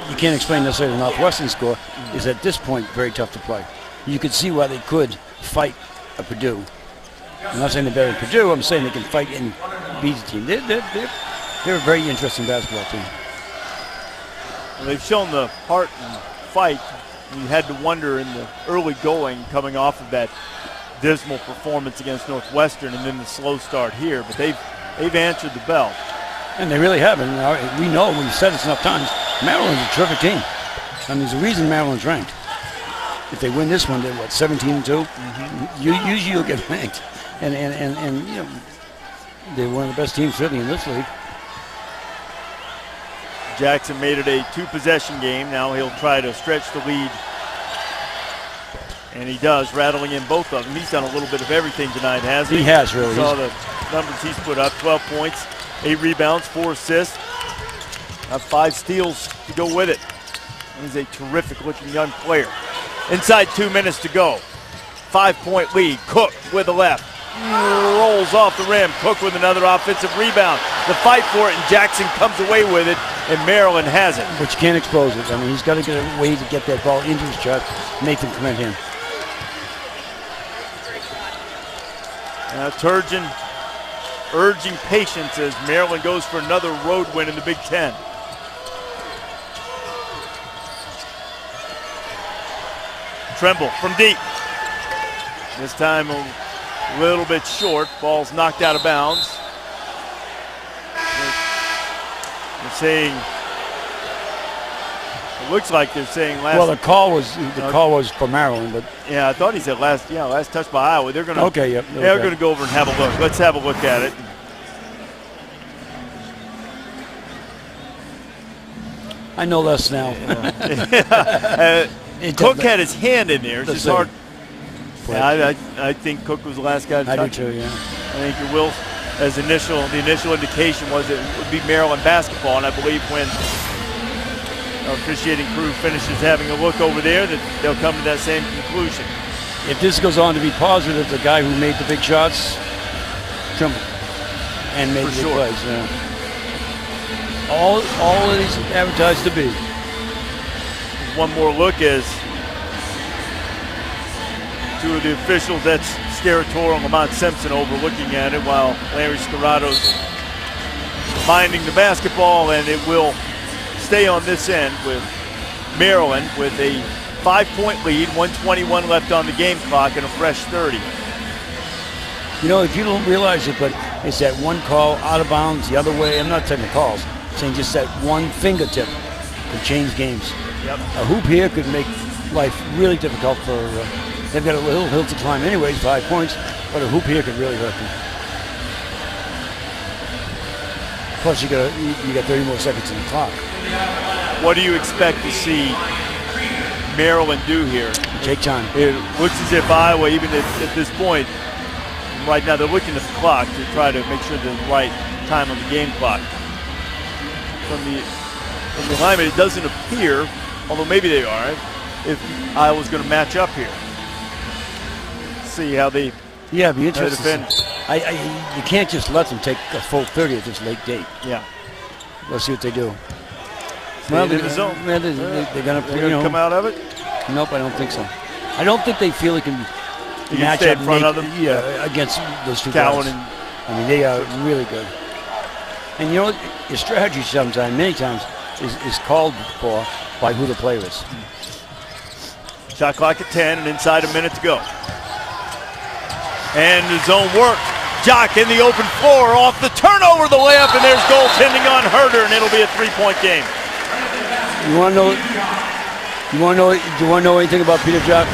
you can't explain necessarily the Northwestern score, is at this point very tough to play. You could see why they could fight a Purdue. I'm not saying they're better than Purdue, I'm saying they can fight and beat the team. They're a very interesting basketball team. Well, they've shown the heart and fight. You had to wonder in the early going, coming off of that dismal performance against Northwestern and then the slow start here, but they've answered the bell. And they really have. And we know, we've said this enough times, Maryland's a terrific team. I mean, there's a reason Maryland's ranked. If they win this one, they're what, 17-2? Mm-hmm. Usually you'll get ranked. And you know, they're one of the best teams certainly in this league. Jackson made it a 2-possession game. Now he'll try to stretch the lead. And he does, rattling in both of them. He's done a little bit of everything tonight, hasn't he? He has, really. Saw the numbers he's put up, 12 points, 8 rebounds, 4 assists. 5 steals to go with it. He's a terrific-looking young player. Inside 2 minutes to go. 5-point lead. Cook with the left. Rolls off the rim. Cook with another offensive rebound. The fight for it, and Jackson comes away with it, and Maryland has it. But you can't expose it. I mean, he's got to get a way to get that ball into his shot. Nathan Clement in. Turgeon urging patience as Maryland goes for another road win in the Big Ten. Tremble from deep. This time a little bit short. Ball's knocked out of bounds. They're saying, it looks like they're saying last. Well, the call was for Maryland, but yeah, I thought he said last touch by Iowa. They're going to okay, yep. They're going to go over and have a look. Let's have a look at it. I know less now. Cook had his hand in there. It's just hard. Yeah, I think Cook was the last guy to touch I do too, it. yeah. I think it will, as the initial indication was it would be Maryland basketball, and I believe when our officiating crew finishes having a look over there that they'll come to that same conclusion. If this goes on to be positive, the guy who made the big shots, Trimble, and made the big plays. Yeah. All that he's advertised to be. One more look as two of the officials, that's Scaratore and Lamont Simpson, overlooking at it while Larry Scarado's minding the basketball, and it will stay on this end with Maryland with a 5-point lead, 1:21 left on the game clock, and a fresh 30. You know, if you don't realize it, but it's that one call out of bounds the other way. I'm not taking calls. I'm saying just that one fingertip could change games. Yep. A hoop here could make life really difficult for. They've got a little hill to climb, anyways, 5 points, but a hoop here could really hurt them. Plus, you got 30 more seconds in the clock. What do you expect to see Maryland do here? Take time. It looks as if Iowa, even at this point, right now they're looking at the clock to try to make sure they're the right time on the game clock. From the alignment, it doesn't appear, although maybe they are, if Iowa's going to match up here. See how they be interesting. defend. You can't just let them take a full 30 at this late date. Yeah. Let's see what they do. Well, they're going to come out of it? Nope, I don't think so. I don't think they feel they can match stay up in front of them? against those two Cowan guys. I mean, they are really good. And you know, your strategy many times, is called for by who the player is. Shot clock at 10 and inside a minute to go. And the zone work. Jock in the open floor off the turnover, the layup, and there's goaltending on Herder, and it'll be a 3-point game. You want to know? Do you want to know anything about Peter Jock?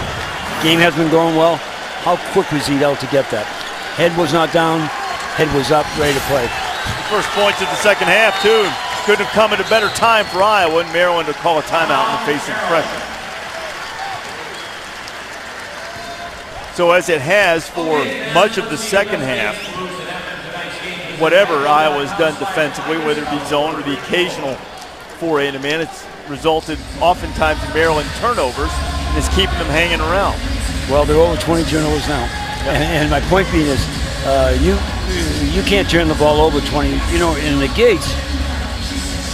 Game has been going well. How quick was he out to get that? Head was not down. Head was up, ready to play. First points of the second half too. Couldn't have come at a better time for Iowa and Maryland to call a timeout in the face of pressure. So as it has for much of the second half, whatever Iowa's done defensively, whether it be zone or the occasional foray into man, it's resulted oftentimes in Maryland turnovers and is keeping them hanging around. Well, they're over 20 turnovers now. And my point being is, you can't turn the ball over 20. You know, in the Gates,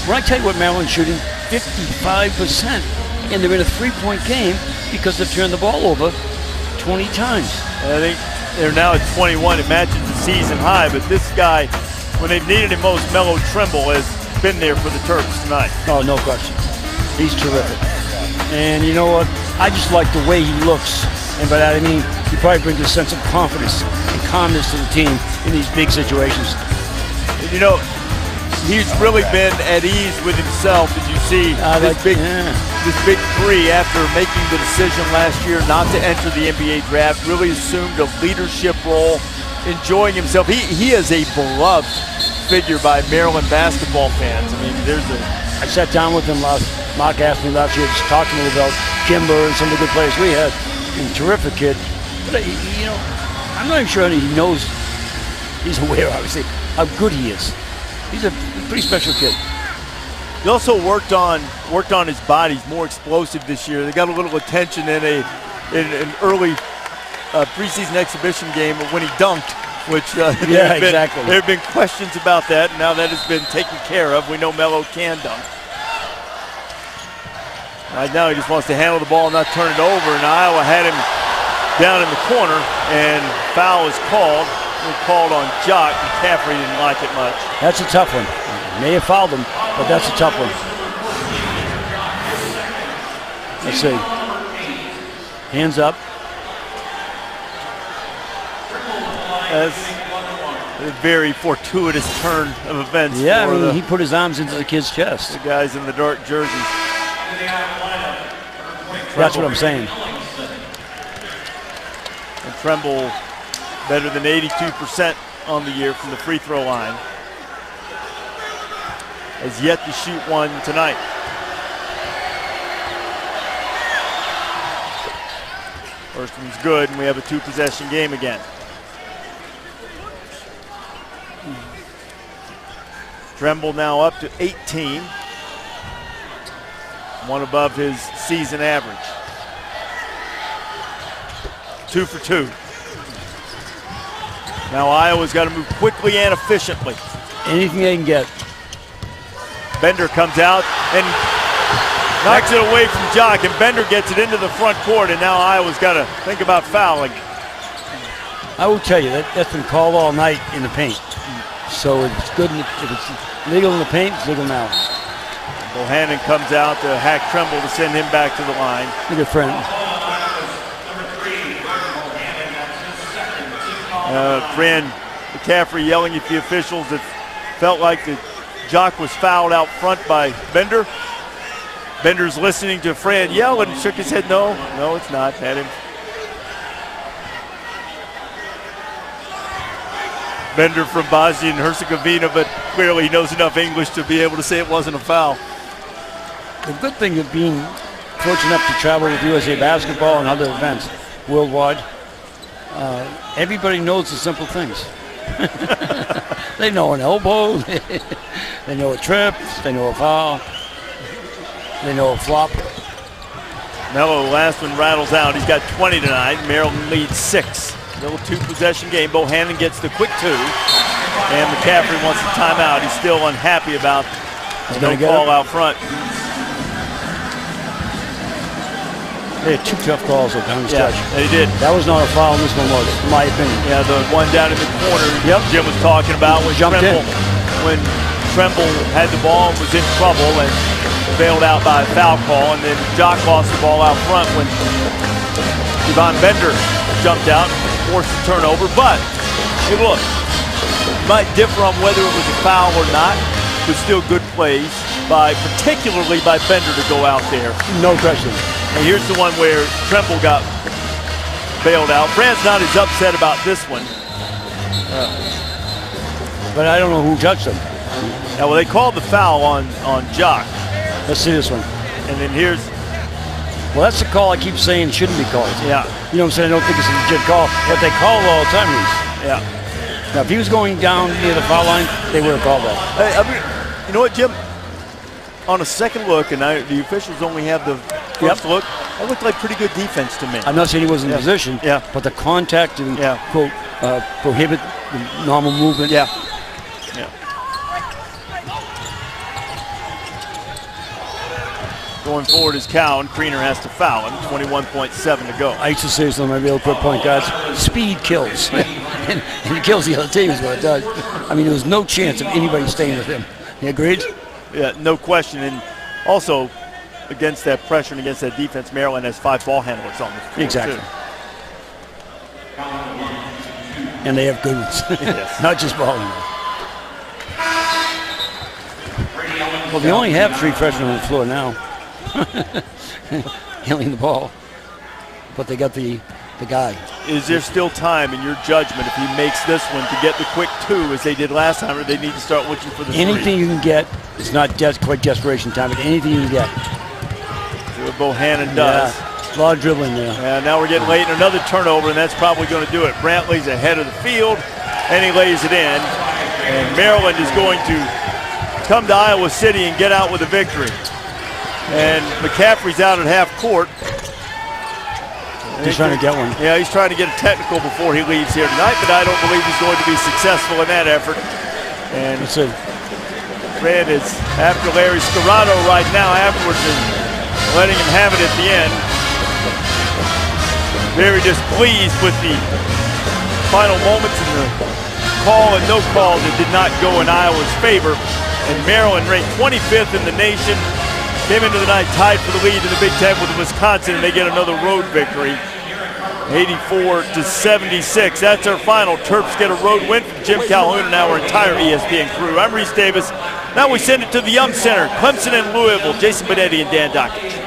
when I tell you what Maryland's shooting, 55%. And they're in a 3-point game because they've turned the ball over 20 times. And I think they're now at 21. It matches the season high, but this guy, when they've needed him most, Melo Trimble, has been there for the Terps tonight. Oh, no question. He's terrific. And you know what? I just like the way he looks. And by that I mean, he probably brings a sense of confidence and calmness to the team in these big situations. You know, he's really been at ease with himself, as you see this big three after making the decision last year not to enter the NBA draft, really assumed a leadership role, enjoying himself. He is a beloved figure by Maryland basketball fans. I mean, I sat down with him Mark asked me last year to talk to him about Kimber and some of the good players we had. He's a terrific kid. But, you know, I'm not even sure he knows, he's aware, obviously, how good he is. He's a pretty special kid. He also worked on his body. He's more explosive this year. They got a little attention in an early preseason exhibition game when he dunked, which exactly. There have been questions about that, and now that has been taken care of. We know Melo can dunk. Right now he just wants to handle the ball and not turn it over, and Iowa had him down in the corner, and foul is called. Called on Jock. McCaffrey didn't like it much. That's a tough one. May have fouled him, but that's a tough one. Let's see. Hands up. That's a very fortuitous turn of events. Yeah, I mean, he put his arms into the kid's chest. The guys in the dark jerseys. That's what I'm saying. And Trimble better than 82% on the year from the free throw line. Has yet to shoot one tonight. First one's good, and we have a 2-possession game again. Trimble now up to 18. One above his season average. 2 for 2. Now Iowa's got to move quickly and efficiently. Anything they can get. Bender comes out and knocks it away from Jock, and Bender gets it into the front court, and now Iowa's got to think about fouling. I will tell you, that's been called all night in the paint. So it's good if it's legal in the paint, it's legal now. Bohannon comes out to hack Trimble to send him back to the line. A good friend. Fran McCaffrey yelling at the officials. It felt like the Jock was fouled out front by Bender. Bender's listening to Fran yell and shook his head, no, it's not. Had him. Bender from Bosnia and Herzegovina, but clearly he knows enough English to be able to say it wasn't a foul. The good thing of being fortunate enough to travel with USA Basketball and other events worldwide, everybody knows the simple things. They know an elbow, they know a trip, they know a foul, they know a flop. Melo, last one rattles out. He's got 20 tonight. Maryland leads 6. Little 2-possession game. Bohannon gets the quick 2, and McCaffrey wants the timeout. He's still unhappy about the call out front. They had 2 tough calls down the stretch. Yeah, they did. That was not a foul, this one was, in my opinion. Yeah, the one down in the corner Jim was talking about when Trimble had the ball and was in trouble, and bailed out by a foul call, and then Jock lost the ball out front when Devon Bender jumped out and forced the turnover. But, hey, look, you might differ on whether it was a foul or not, but still good plays, particularly by Bender to go out there. No question. And here's the one where Tremble got bailed out. Fran's not as upset about this one. But I don't know who touched him. Now, well, they called the foul on Jock. Let's see this one. And then here's, Well, that's the call I keep saying shouldn't be called. yeah, You know what I'm saying? I don't think it's a legit call. If they call it all the time, yeah. now if he was going down near the foul line, they would have called that. Hey, I mean, you know what, Jim? On a second look, and the officials only have the first look, that looked like pretty good defense to me. I'm not saying he wasn't in position, but the contact to quote prohibit the normal movement. Yeah. Going forward is Cal, and Kriener has to foul him. 21.7 to go. I used to say to my real quick point guards, speed kills. and it kills the other team is what it does. I mean, there was no chance of anybody staying with him. You agreed? Yeah, no question. And also, against that pressure and against that defense, Maryland has 5 ball handlers on the floor. Exactly. Too. And they have good ones. Yes. Not just ball handlers. Well, they only have 3 freshmen on the floor now. Handling the ball. But they got the guy. Is there still time in your judgment if he makes this one to get the quick 2 as they did last time, or they need to start looking for the 3? Anything you can get, it's not quite desperation time, but anything you can get. See what Bohannon does. Yeah, a lot of dribbling there. And now we're getting late in another turnover, and that's probably going to do it. Brantley's ahead of the field, and he lays it in. And Maryland is going to come to Iowa City and get out with a victory. And McCaffrey's out at half court. He's trying to get one. Yeah, he's trying to get a technical before he leaves here tonight, but I don't believe he's going to be successful in that effort. And Fred is after Larry Scarrato right now afterwards and letting him have it at the end. Very displeased with the final moments in the call and no call that did not go in Iowa's favor. And Maryland ranked 25th in the nation. Came into the night tied for the lead in the Big Ten with Wisconsin, and they get another road victory, 84-76. That's our final. Terps get a road win from Jim Calhoun and our entire ESPN crew. I'm Reese Davis. Now we send it to the Young Center, Clemson and Louisville. Jason Benetti and Dan Dockett.